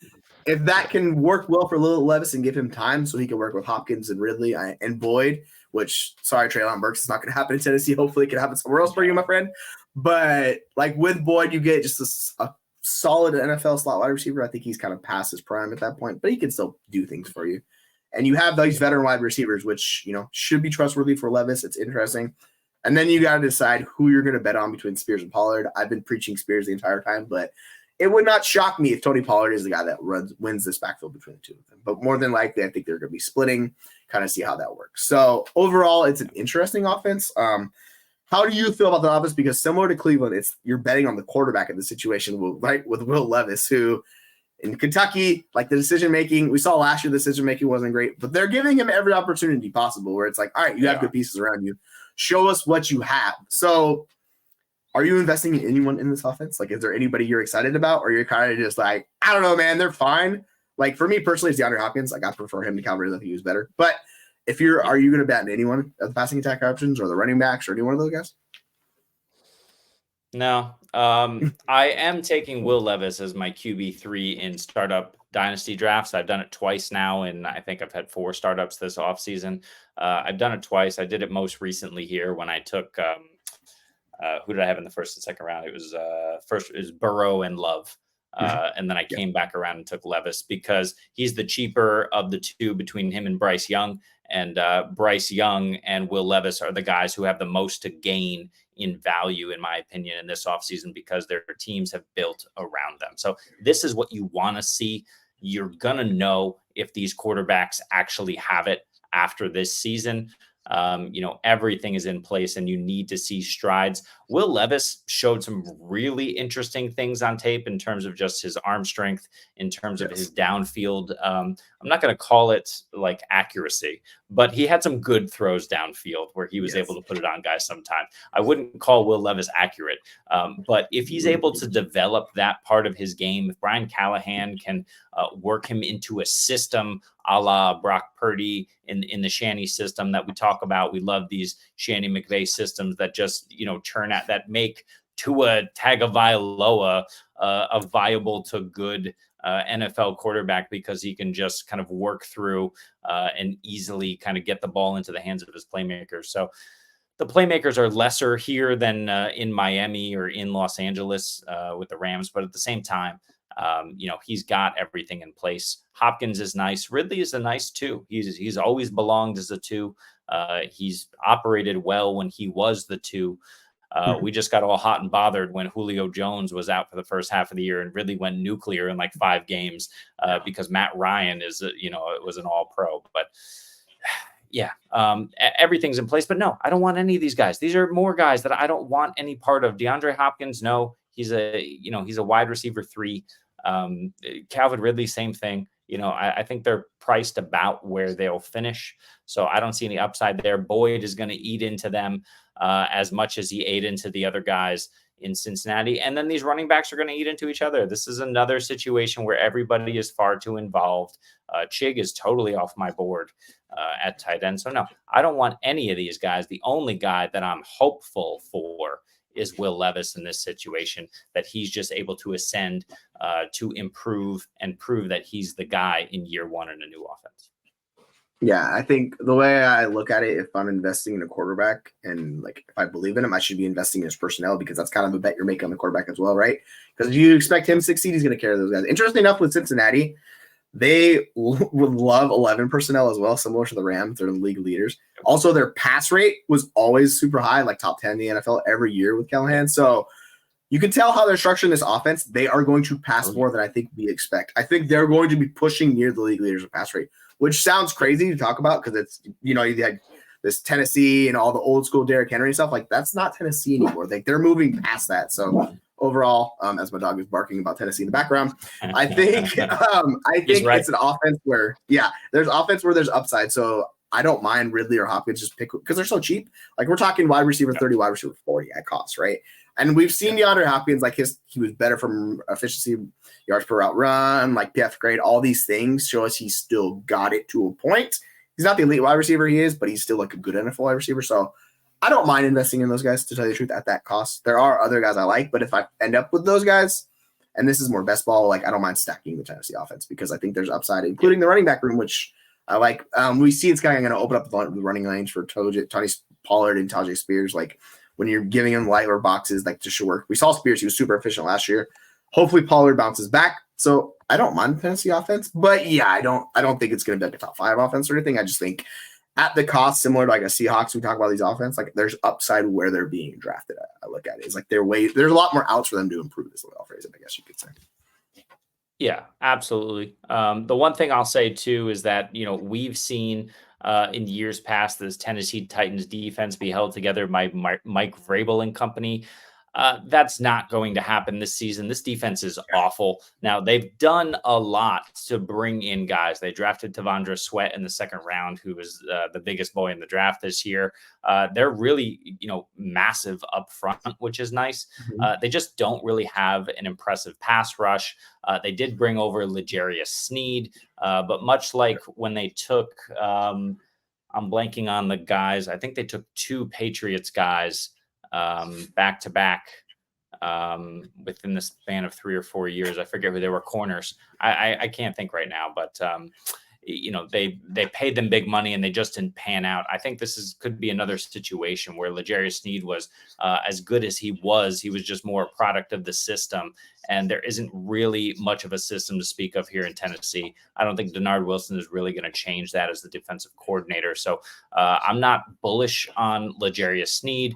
if that can work well for Will Levis and give him time so he can work with Hopkins and Ridley and Boyd, which, sorry, Treylon Burks, it's not going to happen in Tennessee. Hopefully it can happen somewhere else for you, my friend. But like with Boyd, you get just a solid NFL slot wide receiver. I think he's kind of past his prime at that point, but he can still do things for you. And you have these veteran wide receivers, which, should be trustworthy for Levis. It's interesting. And then you got to decide who you're going to bet on between Spears and Pollard. I've been preaching Spears the entire time, but it would not shock me if Tony Pollard is the guy that wins this backfield between the two of them. But more than likely, I think they're going to be splitting, kind of see how that works. So overall, it's an interesting offense. How do you feel about the offense? Because similar to Cleveland, you're betting on the quarterback in the situation, right? With Will Levis, who in Kentucky, like the decision-making, we saw last year the decision-making wasn't great, but they're giving him every opportunity possible where it's like, all right, you have good pieces around you. Show us what you have. So are you investing in anyone in this offense? Like, is there anybody you're excited about? Or you're kind of just like, I don't know, man, they're fine. Like, for me personally, it's DeAndre Hopkins. Like, I prefer him to Calvin Ridley. I think he was better. But are you going to bet on anyone of the passing attack options or the running backs or any one of those guys? No. I am taking Will Levis as my QB3 in startup dynasty drafts. I've done it twice now, and I think I've had 4 startups this offseason. I've done it twice. I did it most recently here when I took who did I have in the first and second round? It was Burrow and Love. And then I came back around and took Levis because he's the cheaper of the two between him and Bryce Young. And Bryce Young and Will Levis are the guys who have the most to gain in value, in my opinion, in this offseason because their teams have built around them. So this is what you want to see. You're going to know if these quarterbacks actually have it after this season. Everything is in place and you need to see strides. Will Levis showed some really interesting things on tape in terms of just his arm strength, in terms of his downfield. I'm not going to call it like accuracy, but he had some good throws downfield where he was able to put it on guys sometimes. I wouldn't call Will Levis accurate, but if he's able to develop that part of his game, if Brian Callahan can work him into a system a la Brock Purdy in the Shanny system that we talk about. We love these Shanny McVay systems that just, churn out, that make Tua Tagovailoa a viable to good NFL quarterback because he can just kind of work through and easily kind of get the ball into the hands of his playmakers. So the playmakers are lesser here than in Miami or in Los Angeles with the Rams, but at the same time, he's got everything in place. Hopkins is nice. Ridley is a nice 2. He's always belonged as a 2. He's operated well when he was the 2. We just got all hot and bothered when Julio Jones was out for the first half of the year and Ridley went nuclear in like 5 games because Matt Ryan is, it was an all-pro. But everything's in place. But no, I don't want any of these guys. These are more guys that I don't want any part of. DeAndre Hopkins, no. He's a wide receiver 3. Calvin Ridley, same thing. I think they're priced about where they'll finish. So I don't see any upside there. Boyd is going to eat into them as much as he ate into the other guys in Cincinnati. And then these running backs are going to eat into each other. This is another situation where everybody is far too involved. Chig is totally off my board at tight end. So no, I don't want any of these guys. The only guy that I'm hopeful for is Will Levis in this situation, that he's just able to ascend to improve and prove that he's the guy in year 1 in a new offense. Yeah, I think the way I look at it, if I'm investing in a quarterback and like if I believe in him, I should be investing in his personnel because that's kind of a bet you're making on the quarterback as well, right? Because if you expect him to succeed, he's going to carry those guys. Interesting enough with Cincinnati, they would love 11 personnel as well, similar to the Rams. They're the league leaders. Also, their pass rate was always super high, like top 10 in the NFL every year with Callahan. So you can tell how they're structuring this offense. They are going to pass more than I think we expect. I think they're going to be pushing near the league leaders of pass rate, which sounds crazy to talk about because it's, you had this Tennessee and all the old school Derrick Henry stuff. Like, that's not Tennessee anymore. Like, they're moving past that. So overall, as my dog is barking about Tennessee in the background. I think Right. it's an offense where, there's offense where there's upside. So I don't mind Ridley or Hopkins just pick because they're so cheap. Like we're talking wide receiver 30, wide receiver 40 at cost, right? And we've seen DeAndre Hopkins, like he was better from efficiency, yards per route run, like PF grade, all these things show us he's still got it to a point. He's not the elite wide receiver he is, but he's still like a good NFL wide receiver. So I don't mind investing in those guys, to tell you the truth, at that cost. There are other guys I like, but if I end up with those guys, and this is more best ball, like I don't mind stacking the Tennessee offense because I think there's upside, including the running back room, which I like. We see it's kind of going to open up the running lanes for Tony Pollard and Tajay Spears. Like when you're giving him lighter boxes, like to should work. We saw Spears; he was super efficient last year. Hopefully, Pollard bounces back. So I don't mind the Tennessee offense, but I don't think it's going to be like a top 5 offense or anything. I just think at the cost, similar to like a Seahawks, we talk about these offense, like there's upside where they're being drafted at. I look at it. It's like there's a lot more outs for them to improve, is the way I'll phrase it, I guess you could say. Yeah, absolutely. The one thing I'll say too is that, we've seen in years past this Tennessee Titans defense be held together by Mike Vrabel and company. That's not going to happen this season. This defense is awful. Now, they've done a lot to bring in guys. They drafted Tavondre Sweat in the second round, who was the biggest boy in the draft this year. They're really, massive up front, which is nice. Mm-hmm. They just don't really have an impressive pass rush. They did bring over L'Jarius Sneed, but much like when they took I'm blanking on the guys. I think they took 2 Patriots guys back to back within the span of 3 or 4 years. I forget who they were, corners. I can't think right now, but they paid them big money and they just didn't pan out. I think this could be another situation where L'Jarius Sneed was as good as he was just more a product of the system. And there isn't really much of a system to speak of here in Tennessee. I don't think Denard Wilson is really going to change that as the defensive coordinator. So I'm not bullish on L'Jarius Sneed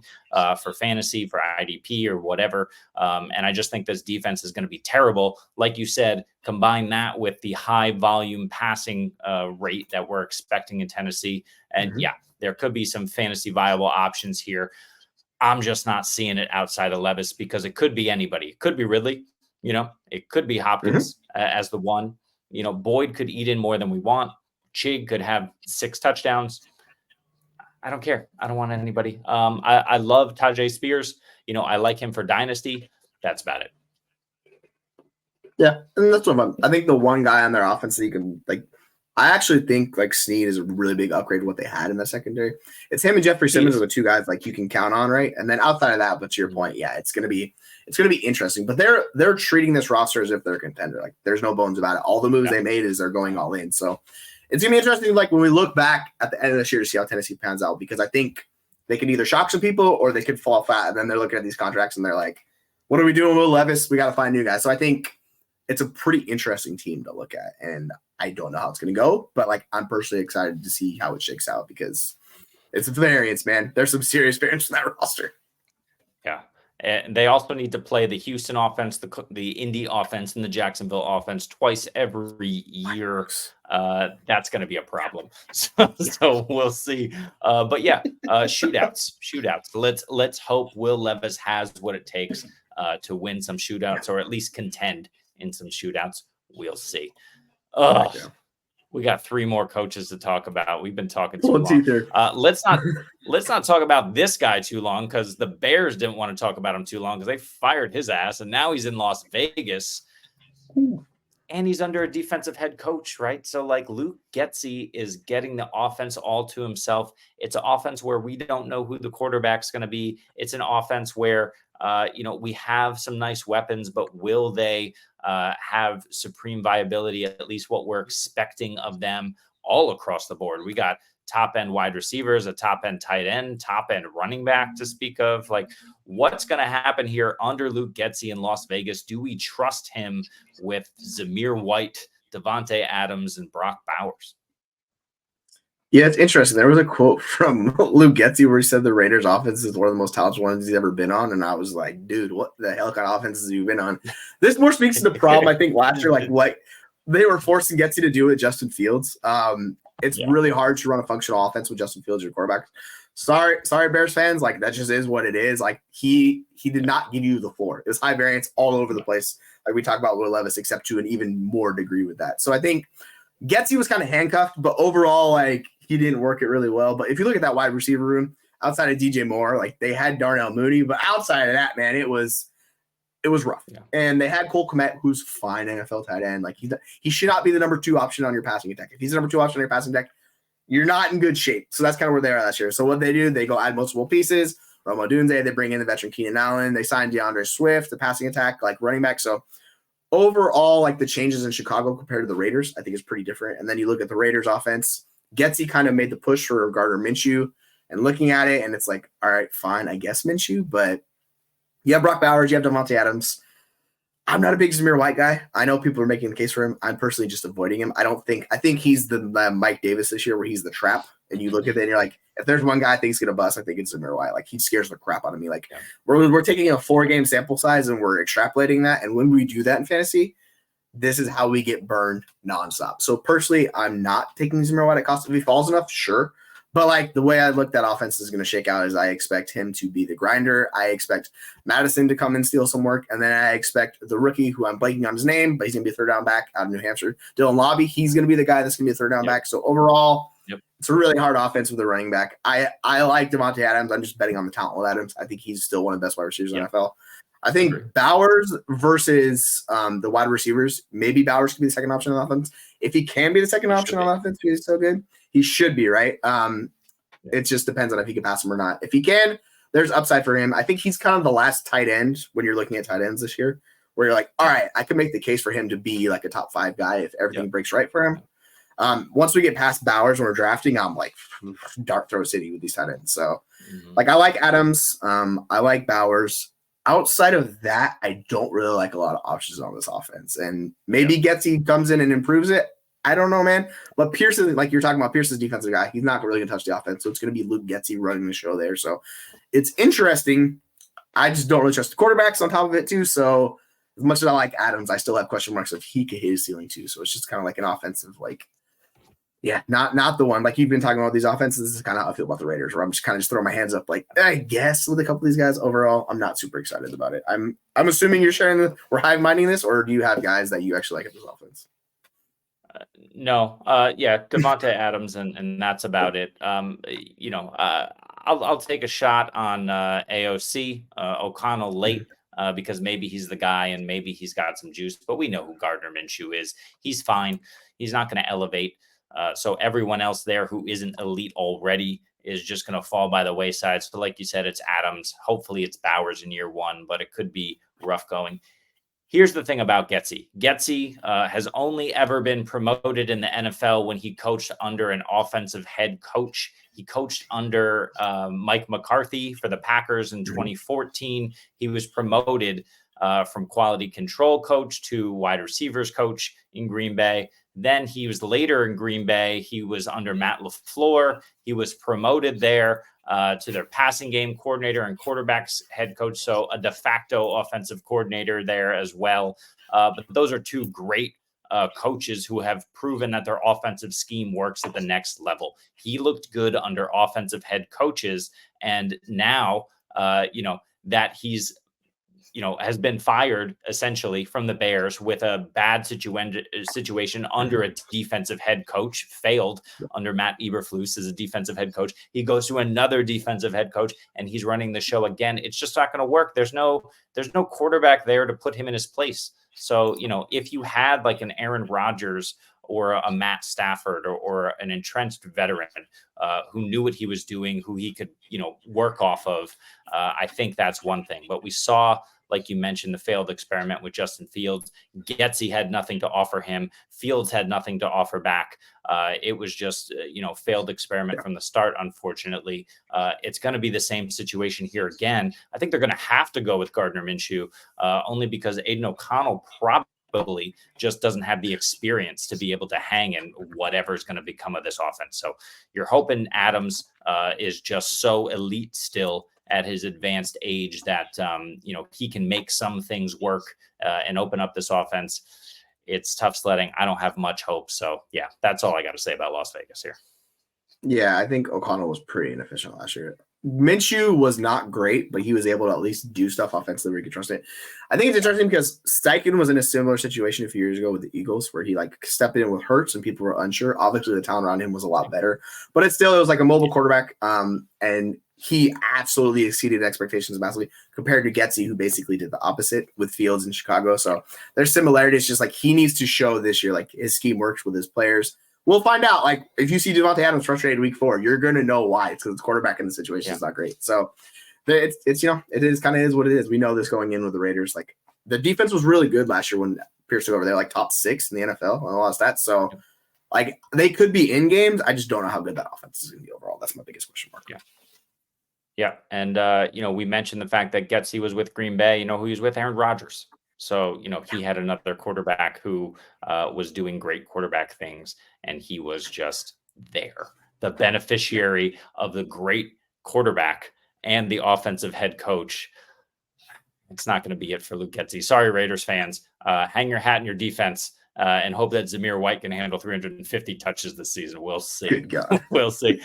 for fantasy, for IDP or whatever. And I just think this defense is going to be terrible. Like you said, combine that with the high volume passing rate that we're expecting in Tennessee. And there could be some fantasy viable options here. I'm just not seeing it outside of Levis because it could be anybody. It could be Ridley. It could be Hopkins as the one. Boyd could eat in more than we want. Chig could have 6 touchdowns. I don't care. I don't want anybody. I love Tajay Spears. I like him for Dynasty. That's about it. Yeah, and that's what I think the one guy on their offense that you can I actually think Sneed is a really big upgrade to what they had in the secondary. It's him and Jeffrey Simmons are the 2 guys you can count on, right? And then outside of that, but to your point, it's gonna be interesting. But they're treating this roster as if they're a contender. There's no bones about it. All the moves they made is they're going all in. So it's gonna be interesting. When we look back at the end of this year to see how Tennessee pans out, because I think they can either shock some people or they could fall flat. And then they're looking at these contracts and they're like, "What are we doing with Levis? We got to find new guys." So I think it's a pretty interesting team to look at, and I don't know how it's going to go, but I'm personally excited to see how it shakes out because it's a variance, man. There's some serious variance in that roster. Yeah. And they also need to play the Houston offense, the Indy offense, and the Jacksonville offense twice every year. That's going to be a problem. So we'll see. But shootouts. Let's hope Will Levis has what it takes to win some shootouts or at least contend in some shootouts. We'll see. We got 3 more coaches to talk about. We've been talking too long. Let's not talk about this guy too long because the Bears didn't want to talk about him too long because they fired his ass and now he's in Las Vegas. And he's under a defensive head coach, right? So Luke Getsy is getting the offense all to himself. It's an offense where we don't know who the quarterback's going to be. It's an offense where we have some nice weapons, but will they have supreme viability, at least what we're expecting of them all across the board? We got top-end wide receivers, a top-end tight end, top-end running back to speak of. What's going to happen here under Luke Getsy in Las Vegas? Do we trust him with Zamir White, Devontae Adams, and Brock Bowers? Yeah, it's interesting. There was a quote from Luke Getsy where he said the Raiders offense is one of the most talented ones he's ever been on. And I was like, dude, what the hell kind of offenses have you been on? This more speaks to the problem, I think, last year, what they were forcing Getsy to do with Justin Fields. It's really hard to run a functional offense with Justin Fields, your quarterback. Sorry, Bears fans. Like, that just is what it is. Like, he did not give you the floor. It was high variance all over the place. Like we talked about Will Levis, except to an even more degree with that. So I think Getsy was kind of handcuffed, but overall, like, he didn't work it really well. But if you look at that wide receiver room, outside of DJ Moore, like, they had Darnell Mooney, but outside of that, man, it was rough. Yeah. And they had Cole Kmet, who's fine NFL tight end. Like, he should not be the number 2 option on your passing attack. If he's the number 2 option on your passing attack, you're not in good shape. So that's kind of where they are last year. So what they do, they go add multiple pieces. Romo Dunze, they bring in the veteran Keenan Allen. They signed DeAndre Swift, the passing attack, like running back. So overall, like, the changes in Chicago compared to the Raiders, I think is pretty different. And then you look at the Raiders offense, Getsy kind of made the push for Gardner Minshew, and looking at it, and it's like, all right, fine, I guess Minshew, but you have Brock Bowers, you have Devontae Adams. I'm not a big Zamir White guy. I know people are making the case for him. I'm personally just avoiding him. I think he's the Mike Davis this year, where he's the trap. And you look at it and you're like, if there's one guy I think is going to bust, I think it's Zamir White. Like, he scares the crap out of me. Like, we're taking a 4-game sample size and we're extrapolating that. And when we do that in fantasy, this is how we get burned nonstop. So personally, I'm not taking Zamir White at cost. If he falls enough, sure. But, like, the way I look that offense is going to shake out is I expect him to be the grinder. I expect Madison to come and steal some work. And then I expect the rookie, who I'm blanking on his name, but he's going to be a third-down back out of New Hampshire, Dylan Lobby. He's going to be the guy that's going to be a third-down back. So overall, it's a really hard offense with a running back. I like Devontae Adams. I'm just betting on the talent with Adams. I think he's still one of the best wide receivers in the NFL. I think Bowers versus the wide receivers, maybe Bowers could be the second option on offense. If he can be the second option on offense, he's so good. He should be, right? It just depends on if he can pass him or not. If he can, there's upside for him. I think he's kind of the last tight end when you're looking at tight ends this year, where you're like, all right, I can make the case for him to be like a top 5 guy if everything breaks right for him. Once we get past Bowers when we're drafting, I'm like dart throw city with these tight ends. So, like, I like Adams. I like Bowers. Outside of that, I don't really like a lot of options on this offense. And maybe Getsy comes in and improves it. I don't know, man. But Pearson, like you're talking about, Pearson's defensive guy. He's not really going to touch the offense. So it's going to be Luke Getsy running the show there. So it's interesting. I just don't really trust the quarterbacks on top of it, too. So as much as I like Adams, I still have question marks if he could hit his ceiling, too. So it's just kind of like an offensive, like, not the one. Like, you've been talking about these offenses. This is kind of how I feel about the Raiders, where I'm just kind of throwing my hands up, like, I guess with a couple of these guys. Overall, I'm not super excited about it. I'm assuming you're sharing we're hive-minding this, or do you have guys that you actually like at this offense? No. Devontae Adams, and that's about it. I'll take a shot on AOC, O'Connell late, because maybe he's the guy and maybe he's got some juice, but we know who Gardner Minshew is. He's fine. He's not going to elevate. So everyone else there who isn't elite already is just going to fall by the wayside. So like you said, it's Adams. Hopefully it's Bowers in year 1, but it could be rough going. Here's the thing about Getsy. Getsy has only ever been promoted in the NFL when he coached under an offensive head coach. He coached under Mike McCarthy for the Packers in 2014. He was promoted from quality control coach to wide receivers coach in Green Bay. Then he was later in Green Bay. He was under Matt LaFleur. He was promoted there to their passing game coordinator and quarterbacks head coach. So a de facto offensive coordinator there as well. But those are 2 great coaches who have proven that their offensive scheme works at the next level. He looked good under offensive head coaches. And now, that he's, has been fired essentially from the Bears with a bad situation under a defensive head coach, failed under Matt Eberflus as a defensive head coach. He goes to another defensive head coach and he's running the show again. It's just not going to work. There's no quarterback there to put him in his place. So, if you had like an Aaron Rodgers or a Matt Stafford or an entrenched veteran who knew what he was doing, who he could, work off of, I think that's one thing. But we saw, like you mentioned, the failed experiment with Justin Fields. Getsy had nothing to offer him. Fields had nothing to offer back. It was just, failed experiment from the start, unfortunately. It's going to be the same situation here again. I think they're going to have to go with Gardner Minshew, only because Aiden O'Connell probably just doesn't have the experience to be able to hang in whatever's going to become of this offense. So you're hoping Adams is just so elite still at his advanced age that, he can make some things work and open up this offense. it's tough sledding. I don't have much hope. So yeah, that's all I got to say about Las Vegas here. Yeah, I think O'Connell was pretty inefficient last year. Minshew was not great, but he was able to at least do stuff offensively where you could trust it. I think it's interesting because Steichen was in a similar situation a few years ago with the Eagles where he like stepped in with Hurts and people were unsure. Obviously, the talent around him was a lot better, but it was like a mobile quarterback. And he absolutely exceeded expectations massively compared to Getsy, who basically did the opposite with Fields in Chicago. So there's similarities. Just like he needs to show this year, like his scheme works with his players. We'll find out. Like if you see Devontae Adams frustrated week 4, you're going to know why. It's because the quarterback in the situation is not great. So it's it is kind of is what it is. We know this going in with the Raiders. Like the defense was really good last year when Pierce took over. They're like top 6 in the NFL on a lot of stats. So like they could be in games. I just don't know how good that offense is going to be overall. That's my biggest question mark. Yeah. And, we mentioned the fact that Getsy was with Green Bay, who he was with, Aaron Rodgers. So, he had another quarterback who was doing great quarterback things, and he was just there, the beneficiary of the great quarterback and the offensive head coach. It's not going to be it for Luke Getsy. Sorry, Raiders fans. Hang your hat in your defense and hope that Zamir White can handle 350 touches this season. We'll see. Good God. We'll see.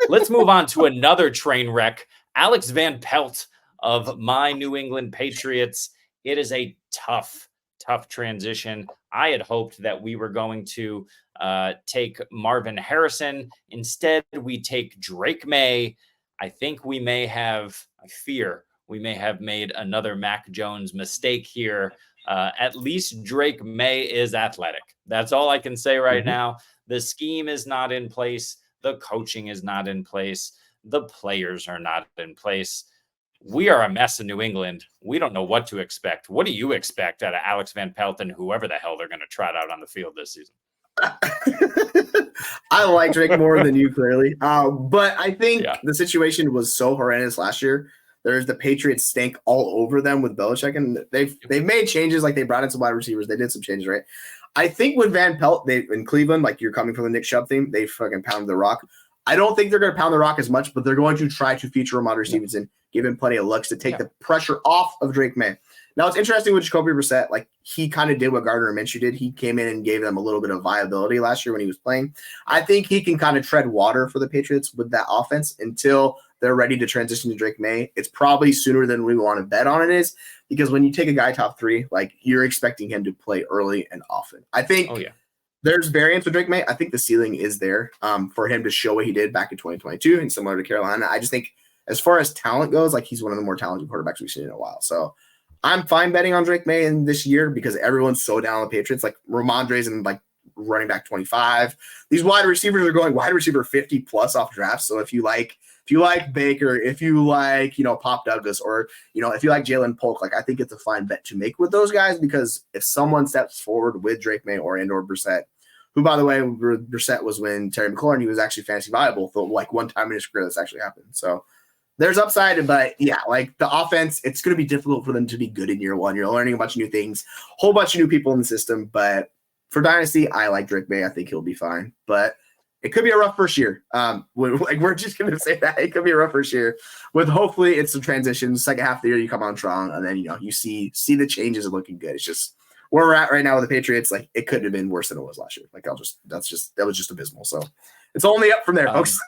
Let's move on to another train wreck. Alex Van Pelt of my New England Patriots. It is a tough transition. I had hoped that we were going to take Marvin Harrison. Instead, we take Drake May. I think we may have, I fear, we may have made another Mac Jones mistake here. At least Drake May is athletic. That's all I can say right now. The scheme is not in place. The coaching is not in place. The players are not in place. We are a mess in New England. We don't know what to expect. What do you expect out of Alex Van Pelt and whoever the hell they're going to trot out on the field this season? I like Drake more than you, clearly. But I think the situation was so horrendous last year. There's the Patriots stank all over them with Belichick, and they've made changes. Like they brought in some wide receivers. They did some changes, right? I think with Van Pelt, in Cleveland, like you're coming from the Nick Chubb theme, they fucking pounded the rock. I don't think they're going to pound the rock as much, but they're going to try to feature Ramondre Stevenson, give him plenty of looks to take the pressure off of Drake May. Now, it's interesting with Jacoby Brissett. Like, he kind of did what Gardner Minshew did. He came in and gave them a little bit of viability last year when he was playing. I think he can kind of tread water for the Patriots with that offense until they're ready to transition to Drake May. It's probably sooner than we want to bet on it is, because when you take a guy top 3, like, you're expecting him to play early and often. I think there's variance with Drake May. I think the ceiling is there for him to show what he did back in 2022 and similar to Carolina. I just think as far as talent goes, like, he's one of the more talented quarterbacks we've seen in a while. So I'm fine betting on Drake May in this year because everyone's so down on the Patriots. Like Ramondre's in like running back 25. These wide receivers are going wide receiver 50 plus off drafts. So if you like Baker, if you like, Pop Douglas, or, if you like Jalen Polk, like I think it's a fine bet to make with those guys, because if someone steps forward with Drake May or Brissett, who, by the way, Brissett was when Terry McLaurin, he was actually fantasy viable for like one time in his career that's actually happened. So there's upside, but yeah, like the offense, it's going to be difficult for them to be good in year one. You're learning a bunch of new things, whole bunch of new people in the system. But for Dynasty, I like Drake May. I think he'll be fine, but it could be a rough first year. We're just going to say that it could be a rough first year with hopefully it's some transitions. Second half of the year, you come on strong, and then, you see the changes are looking good. It's just where we're at right now with the Patriots. Like it couldn't have been worse than it was last year. Like that was just abysmal. So it's only up from there, folks.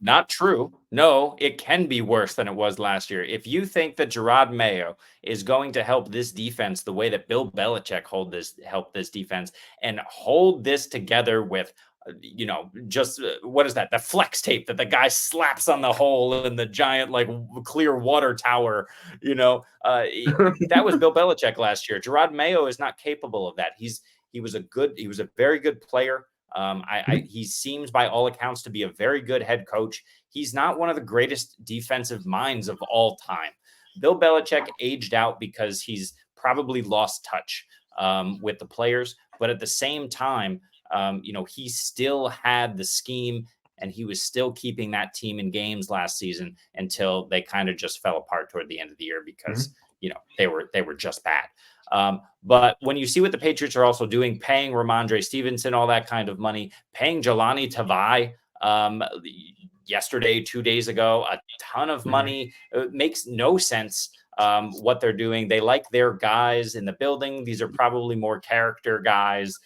Not true. No, it can be worse than it was last year. If you think that Gerard Mayo is going to help this defense the way that Bill Belichick helped this defense and hold this together with, just what is that? The flex tape that the guy slaps on the hole in the giant, like clear water tower, that was Bill Belichick last year. Gerard Mayo is not capable of that. He was a very good player. He seems by all accounts to be a very good head coach. He's not one of the greatest defensive minds of all time. Bill Belichick aged out because he's probably lost touch with the players, but at the same time, he still had the scheme and he was still keeping that team in games last season until they kind of just fell apart toward the end of the year because, they were just bad. But when you see what the Patriots are also doing, paying Ramondre Stevenson, all that kind of money, paying Jelani Tavai yesterday, 2 days ago, a ton of money, it makes no sense what they're doing. They like their guys in the building. These are probably more character guys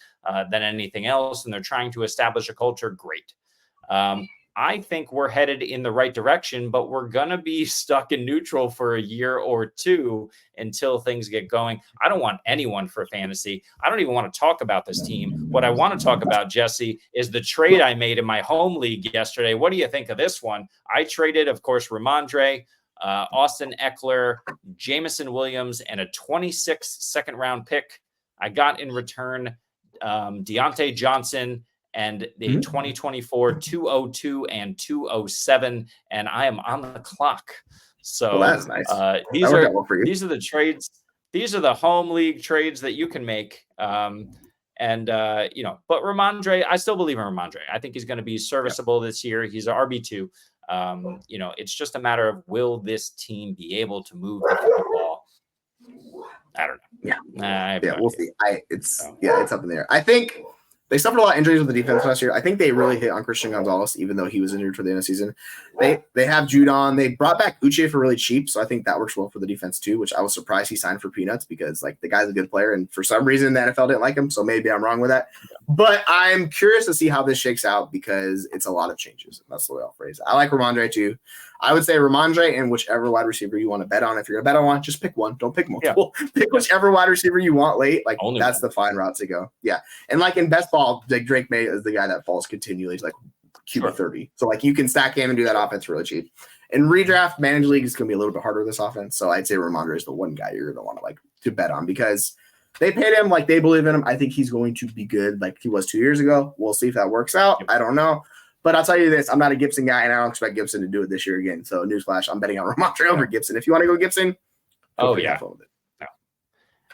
than anything else, and they're trying to establish a culture. Great. I think we're headed in the right direction, but we're going to be stuck in neutral for a year or two until things get going. I don't want anyone for fantasy. I don't even want to talk about this team. What I want to talk about, Jesse, is the trade I made in my home league yesterday. What do you think of this one? I traded, of course, Ramondre, Austin Eckler, Jameson Williams, and a 26th second-round pick. I got in return Deontay Johnson and the 2024 202 and 207, and I am on the clock. So that's nice. These are the trades. These are the home league trades that you can make. But Ramondre, I still believe in Ramondre. I think he's going to be serviceable this year. He's an RB2. It's just a matter of, will this team be able to move the football? I don't know. Yeah, we'll see. It's up in the air. I think they suffered a lot of injuries with the defense last year. I think they really hit on Christian Gonzalez, even though he was injured for the end of the season. They have Judon. They brought back Uche for really cheap, so I think that works well for the defense too, which I was surprised he signed for peanuts because the guy's a good player, and for some reason the NFL didn't like him, so maybe I'm wrong with that. But I'm curious to see how this shakes out because it's a lot of changes. That's the way I'll phrase it. I like Ramondre too. I would say Ramondre and whichever wide receiver you want to bet on. If you're going to bet on one, just pick one. Don't pick multiple. Yeah. Pick whichever wide receiver you want late. That's the fine route to go. Yeah. And in best ball, Drake May is the guy that falls continually. He's QB 30. So you can stack him and do that offense really cheap. In redraft, managed league is going to be a little bit harder with this offense. So I'd say Ramondre is the one guy you're going to want to bet on because they paid him they believe in him. I think he's going to be good like he was 2 years ago. We'll see if that works out. Yep. I don't know. But I'll tell you this, I'm not a Gibson guy, and I don't expect Gibson to do it this year again. So newsflash, I'm betting on Ramondre over Gibson. If you want to go Gibson,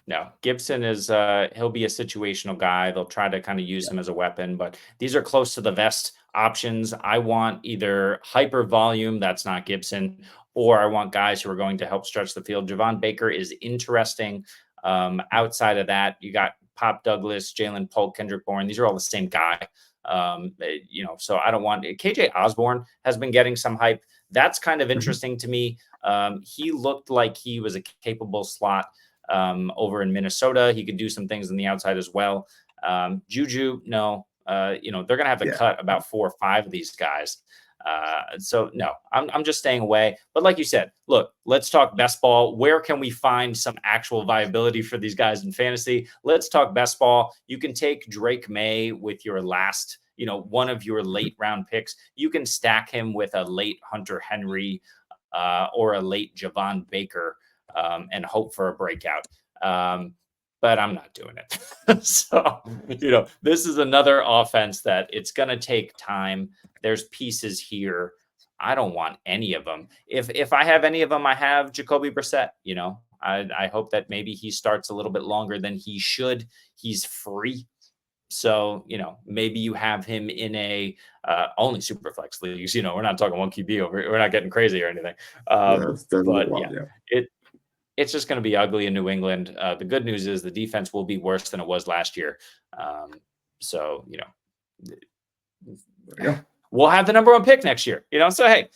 No, Gibson is he'll be a situational guy. They'll try to kind of use him as a weapon, but these are close to the vest options. I want either hyper volume, that's not Gibson, or I want guys who are going to help stretch the field. Javon Baker is interesting. Outside of that, you got Pop Douglas, Jalen Polk, Kendrick Bourne. These are all the same guy. So I don't want KJ Osborne has been getting some hype. That's kind of interesting to me. He looked like he was a capable slot over in Minnesota. He could do some things on the outside as well. Juju, no, they're going to have to cut about 4 or 5 of these guys. So no, I'm just staying away. But like you said, look, let's talk best ball. Where can we find some actual viability for these guys in fantasy? Let's talk best ball. You can take Drake May with your last, one of your late round picks. You can stack him with a late Hunter Henry or a late Javon Baker and hope for a breakout. But I'm not doing it. So, this is another offense that it's going to take time. There's pieces here. I don't want any of them. If I have any of them, I have Jacoby Brissett. I hope that maybe he starts a little bit longer than he should. He's free. So, maybe you have him in a only super flex leagues. We're not talking 1 QB over. We're not getting crazy or anything. It's just going to be ugly in New England. The good news is the defense will be worse than it was last year. We'll have the number 1 pick next year. So hey,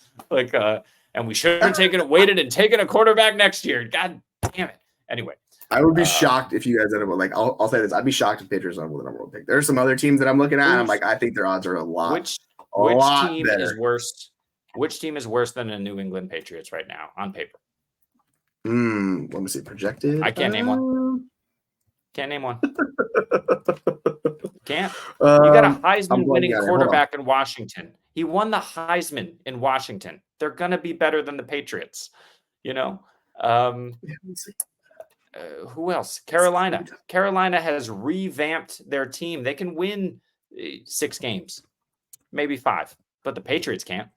and we should have waited and taken a quarterback next year. God damn it. Anyway, I would be shocked if you guys ended up I'll say this. I'd be shocked if Patriots end up with the number 1 pick. There's some other teams that I'm looking at. And I'm I think their odds are a lot. Which team better. Is worse? Which team is worse than the New England Patriots right now on paper? Let me see. Projected. I can't name one. Can't. You got a Heisman winning quarterback in Washington. He won the Heisman in Washington. They're going to be better than the Patriots. Who else? Carolina. Carolina has revamped their team. They can win 6 games, maybe 5, but the Patriots can't.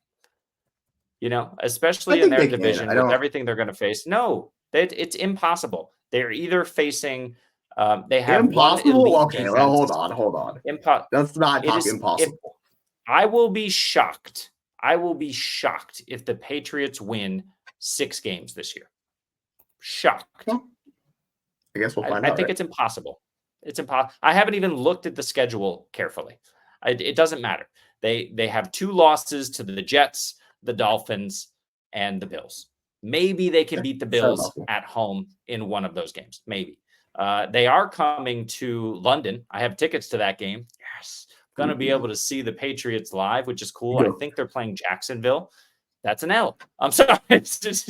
Especially in their division with everything they're going to face. No, it's impossible. They're either facing they have impossible. Okay, well, hold on. Let's not talk impossible. I will be shocked. If the Patriots win 6 games this year. Shocked. Well, I guess we'll find out. I think it's impossible. It's impossible. I haven't even looked at the schedule carefully. It doesn't matter. They have 2 losses to the Jets, the Dolphins, and the Bills. Maybe they can beat the Bills at home in one of those games. Maybe. They are coming to London. I have tickets to that game. Yes. Going to be able to see the Patriots live, which is cool. I think they're playing Jacksonville. That's an L. I'm sorry. It's just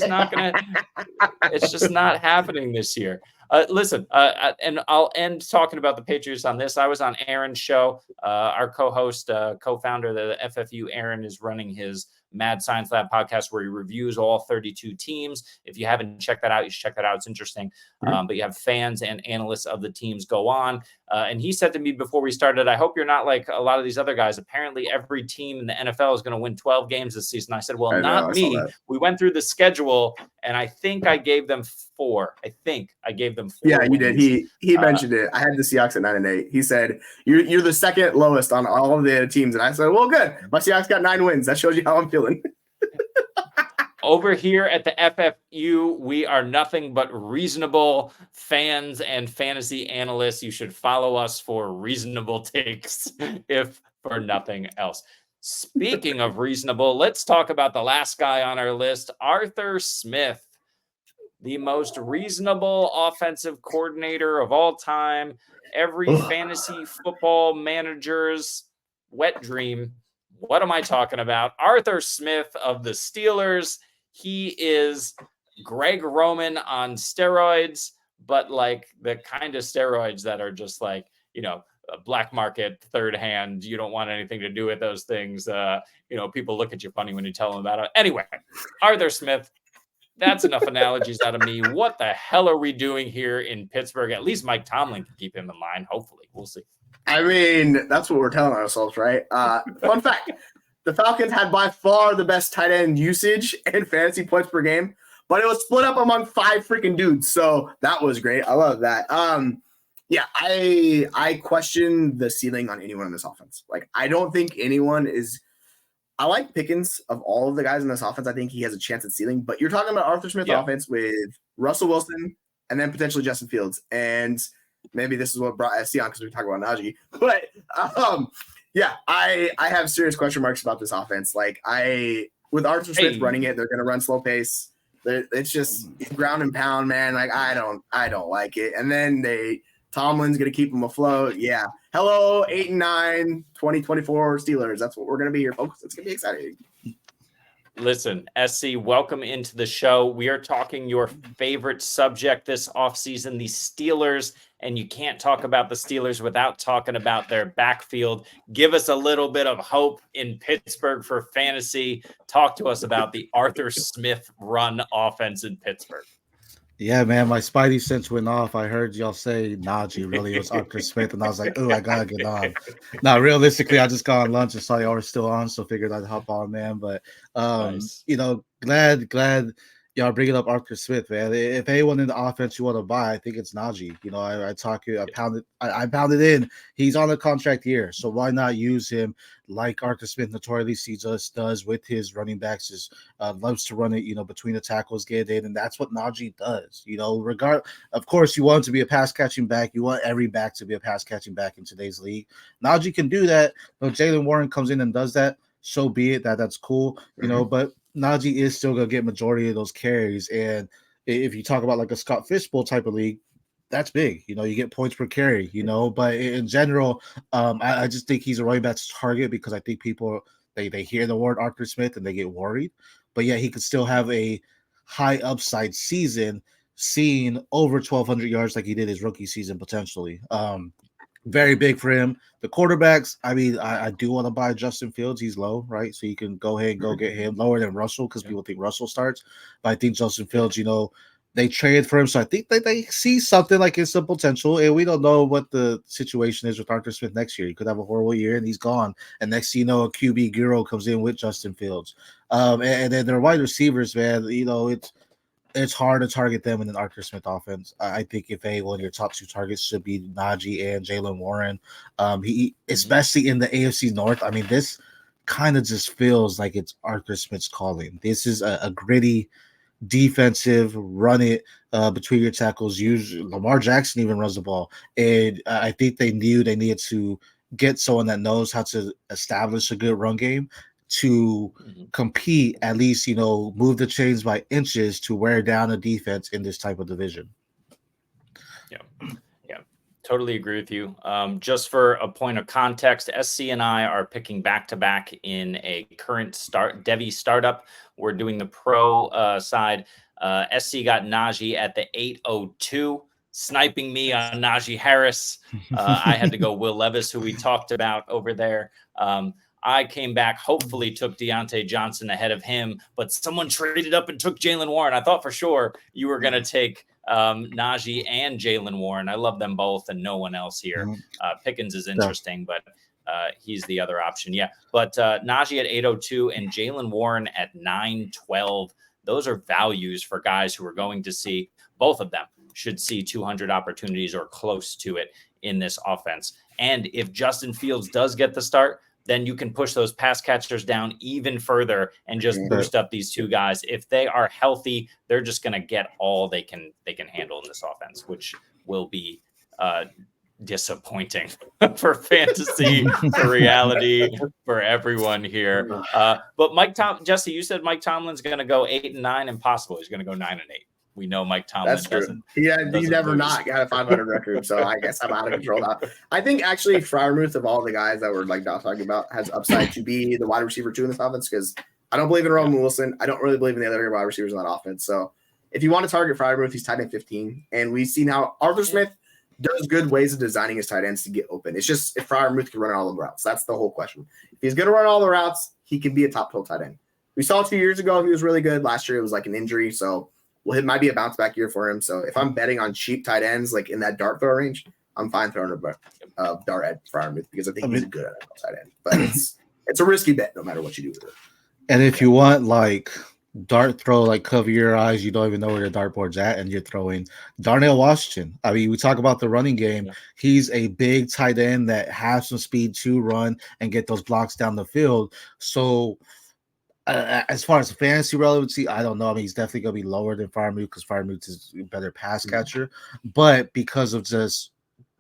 not happening this year. Listen, and I'll end talking about the Patriots on this. I was on Aaron's show. Our co-host, co-founder of the FFU, Aaron, is running his Mad Science Lab podcast where he reviews all 32 teams. If you haven't checked that out, you should check that out. It's interesting. But you have fans and analysts of the teams go on. And he said to me before we started, I hope you're not like a lot of these other guys. Apparently, every team in the NFL is going to win 12 games this season. I said, well, not me. We went through the schedule, and I think I gave them 4. Yeah, you did. He mentioned it. I had the Seahawks at 9-8. He said, you're the second lowest on all of the teams. And I said, well, good. My Seahawks got 9 wins. That shows you how I'm feeling. Over here at the FFU, we are nothing but reasonable fans and fantasy analysts. You should follow us for reasonable takes, if for nothing else. Speaking of reasonable, let's talk about the last guy on our list, Arthur Smith, the most reasonable offensive coordinator of all time. Every fantasy football manager's wet dream. What am I talking about? Arthur Smith of the Steelers. He is Greg Roman on steroids, but like the kind of steroids that are just like, black market, third hand. You don't want anything to do with those things. People look at you funny when you tell them about it. Anyway, Arthur Smith, that's enough analogies out of me. What the hell are we doing here in Pittsburgh? At least Mike Tomlin can keep him in line. Hopefully. We'll see. I mean, that's what we're telling ourselves, right? Fun fact. The Falcons had by far the best tight end usage and fantasy points per game, but it was split up among 5 freaking dudes. So that was great. I love that. I question the ceiling on anyone in this offense. Like, I don't think anyone is – I like Pickens of all of the guys in this offense. I think he has a chance at ceiling. But you're talking about Arthur Smith offense with Russell Wilson and then potentially Justin Fields. And maybe this is what brought SC on because we talk about Najee. But I have serious question marks about this offense. Like, with Arthur Smith running it, they're going to run slow pace. It's just ground and pound, man. Like, I don't like it. And then Tomlin's going to keep them afloat. Yeah. Hello, 8-9, 2024 Steelers. That's what we're going to be here, folks. It's going to be exciting. Listen, SC, welcome into the show. We are talking your favorite subject this offseason, the Steelers, and you can't talk about the Steelers without talking about their backfield. Give us a little bit of hope in Pittsburgh for fantasy. Talk to us about the Arthur Smith run offense in Pittsburgh. Yeah, man, my spidey sense went off. I heard y'all say Najee. Really, it was Arthur Smith, and I was like, "Oh, I gotta get on." Now, realistically, I just got on lunch and saw y'all were still on, so figured I'd hop on, man. But nice. Glad y'all bringing up Arthur Smith, man. If anyone in the offense you want to buy, I think it's Najee. I pounded in. He's on a contract year, so why not use him like Arthur Smith notoriously does with his running backs? Loves to run it, between the tackles, get in, and that's what Najee does. Of course, you want him to be a pass catching back. You want every back to be a pass catching back in today's league. Najee can do that. But Jaylen Warren comes in and does that. So be it. That's cool. But Najee is still going to get majority of those carries. And if you talk about like a Scott Fishbowl type of league, that's big. You get points per carry, But in general, I just think he's a running back's target because I think people, they hear the word Arthur Smith and they get worried. But yeah, he could still have a high upside season, seeing over 1,200 yards like he did his rookie season potentially. Very big for him. The quarterbacks, I mean, I do want to buy Justin Fields. He's low, right? So you can go ahead and go get him lower than Russell because people think Russell starts. But I think Justin Fields, they traded for him. So I think they see something like it's some potential. And we don't know what the situation is with Arthur Smith next year. He could have a horrible year and he's gone. And next thing you know, a QB guru comes in with Justin Fields. And then their wide receivers, man, it's hard to target them in an Arthur Smith offense. I think if anyone, your top 2 targets should be Najee and Jaylen Warren. He, especially in the AFC North. I mean, this kind of just feels like it's Arthur Smith's calling. This is a gritty defensive, run it between your tackles. Usually, Lamar Jackson even runs the ball. And I think they knew they needed to get someone that knows how to establish a good run game to compete, at least, move the chains by inches to wear down a defense in this type of division. Yeah, totally agree with you. Just for a point of context, SC and I are picking back-to-back in a current Devi startup. We're doing the pro side. SC got Najee at the 802, sniping me on Najee Harris. I had to go Will Levis, who we talked about over there. I came back, hopefully took Deontay Johnson ahead of him, but someone traded up and took Jalen Warren. I thought for sure you were going to take Najee and Jalen Warren. I love them both and no one else here. Pickens is interesting, but he's the other option. Yeah, but Najee at 802 and Jalen Warren at 912. Those are values for guys who are going to see, both of them should see 200 opportunities or close to it in this offense. And if Justin Fields does get the start, then you can push those pass catchers down even further and just boost up these two guys. If they are healthy, they're just going to get all they can handle in this offense, which will be disappointing for fantasy, for reality, for everyone here. But Jesse, you said Mike Tomlin's going to go 8-9. Impossible. He's going to go 9-8. We know Mike Tomlin doesn't. Yeah, he never not got a 500 record, so I guess I'm out of control now. I think actually Freiermuth, of all the guys that we're not talking about, has upside to be the wide receiver 2 in this offense, because I don't believe in Roman Wilson. I don't really believe in the other wide receivers in that offense. So if you want to target Freiermuth, he's tight end 15, and we see now Arthur Smith does good ways of designing his tight ends to get open. It's just if Freiermuth can run all the routes. That's the whole question. If he's going to run all the routes, he can be a top 12 tight end. We saw 2 years ago he was really good. Last year it was like an injury, so it might be a bounce back year for him. So if I'm betting on cheap tight ends, like in that dart throw range, I'm fine throwing a dart at Freiermuth because I think he's a good tight end. But it's a risky bet no matter what you do with it. And if you want like dart throw, like cover your eyes, you don't even know where the dartboard's at, and you're throwing Darnell Washington. I mean, we talk about the running game. Yeah. He's a big tight end that has some speed to run and get those blocks down the field. So as far as fantasy relevancy, I don't know. I mean, he's definitely going to be lower than Freiermuth because Freiermuth is a better pass catcher. But because of just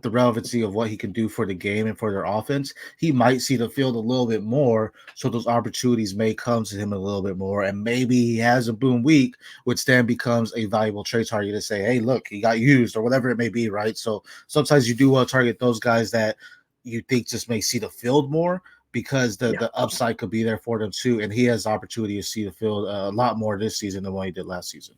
the relevancy of what he can do for the game and for their offense, he might see the field a little bit more. So those opportunities may come to him a little bit more. And maybe he has a boom week, which then becomes a valuable trade target to say, hey, look, he got used or whatever it may be, right? So sometimes you do want to target those guys that you think just may see the field more, because the upside could be there for them too. And he has the opportunity to see the field a lot more this season than what he did last season.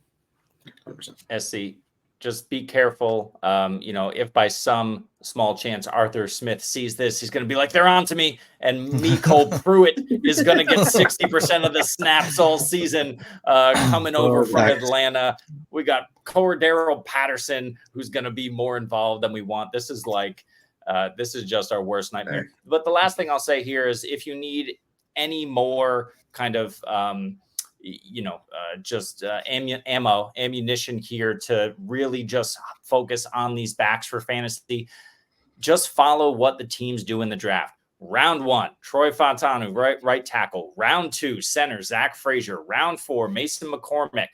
100%. SC, just be careful. If by some small chance Arthur Smith sees this, he's going to be like, they're on to me. And Cole Pruitt is going to get 60% of the snaps all season coming over from Atlanta. We got Cordero Patterson, who's going to be more involved than we want. This is just our worst nightmare. But the last thing I'll say here is if you need any more kind of, ammunition here to really just focus on these backs for fantasy, just follow what the teams do in the draft. Round 1, Troy Fontanu, right tackle. Round 2, center, Zach Frazier. Round 4, Mason McCormick,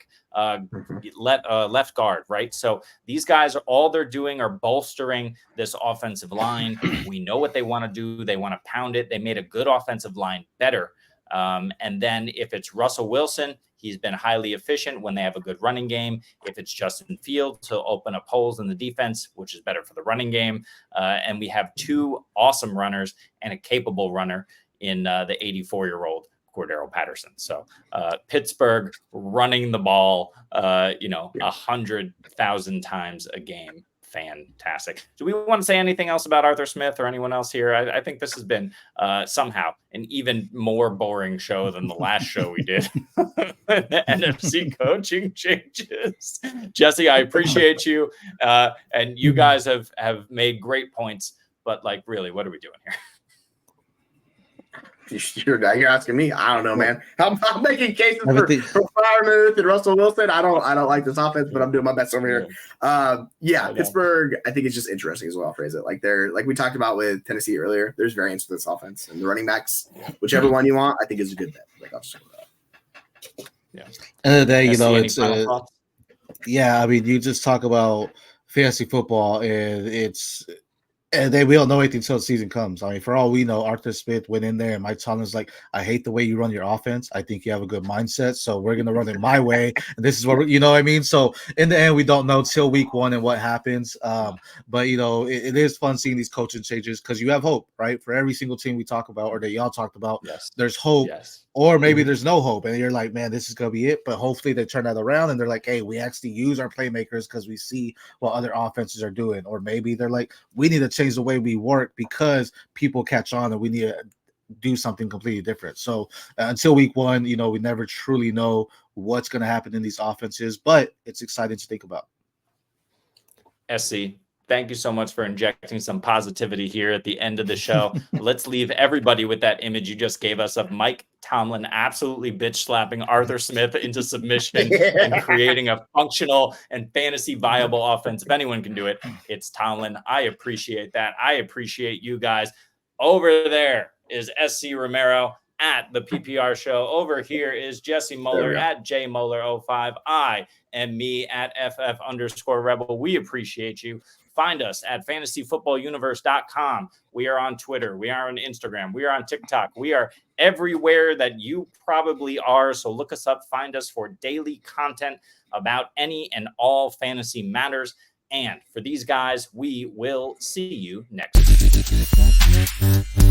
left guard, right? So these guys all they're doing are bolstering this offensive line. We know what they want to do. They want to pound it. They made a good offensive line better. And then if it's Russell Wilson, he's been highly efficient when they have a good running game. If it's Justin Fields, he'll open up holes in the defense, which is better for the running game. And we have 2 awesome runners and a capable runner in the 84-year-old Cordero Patterson. So Pittsburgh running the ball, 100,000 times a game. Fantastic. Do we want to say anything else about Arthur Smith or anyone else here? I think this has been somehow an even more boring show than the last show we did. The NFC Coaching Changes. Jesse, I appreciate you. And you guys have made great points, but really, what are we doing here? You're asking me. I don't know, man. I'm making cases for Freiermuth and Russell Wilson. I don't like this offense, but I'm doing my best over here. Pittsburgh, I think it's just interesting as well. I'll phrase it like we talked about with Tennessee earlier. There's variance with this offense and the running backs. Whichever one you want, I think is a good bet. I'll just talk about that. Yeah. End of the day, it's I mean, you just talk about fantasy football, and it's And then we don't know anything until the season comes. I mean, for all we know, Arthur Smith went in there and Mike Tomlin's like, I hate the way you run your offense. I think you have a good mindset. So we're going to run it my way. And this is what, you know what I mean? So in the end, we don't know till week 1 and what happens. But, you know, it is fun seeing these coaching changes because you have hope, right? For every single team we talk about or that y'all talked about, Yes. There's hope. Yes. Or maybe there's no hope. And you're like, man, this is going to be it. But hopefully they turn that around and they're like, hey, we actually use our playmakers because we see what other offenses are doing. Or maybe they're like, we need to change the way we work because people catch on and we need to do something completely different. So until week 1, you know, we never truly know what's going to happen in these offenses, but it's exciting to think about. SC, thank you so much for injecting some positivity here at the end of the show. Let's leave everybody with that image you just gave us of Mike Tomlin absolutely bitch slapping Arthur Smith into submission and creating a functional and fantasy viable offense. If anyone can do it, it's Tomlin. I appreciate that. I appreciate you guys. Over there is SC Romero at the PPR show. Over here is Jesse Muller at JMuller05. I am me at FF_Rebel. We appreciate you. Find us at fantasyfootballuniverse.com. We are on Twitter. We are on Instagram. We are on TikTok. We are everywhere that you probably are. So look us up. Find us for daily content about any and all fantasy matters. And for these guys, we will see you next week.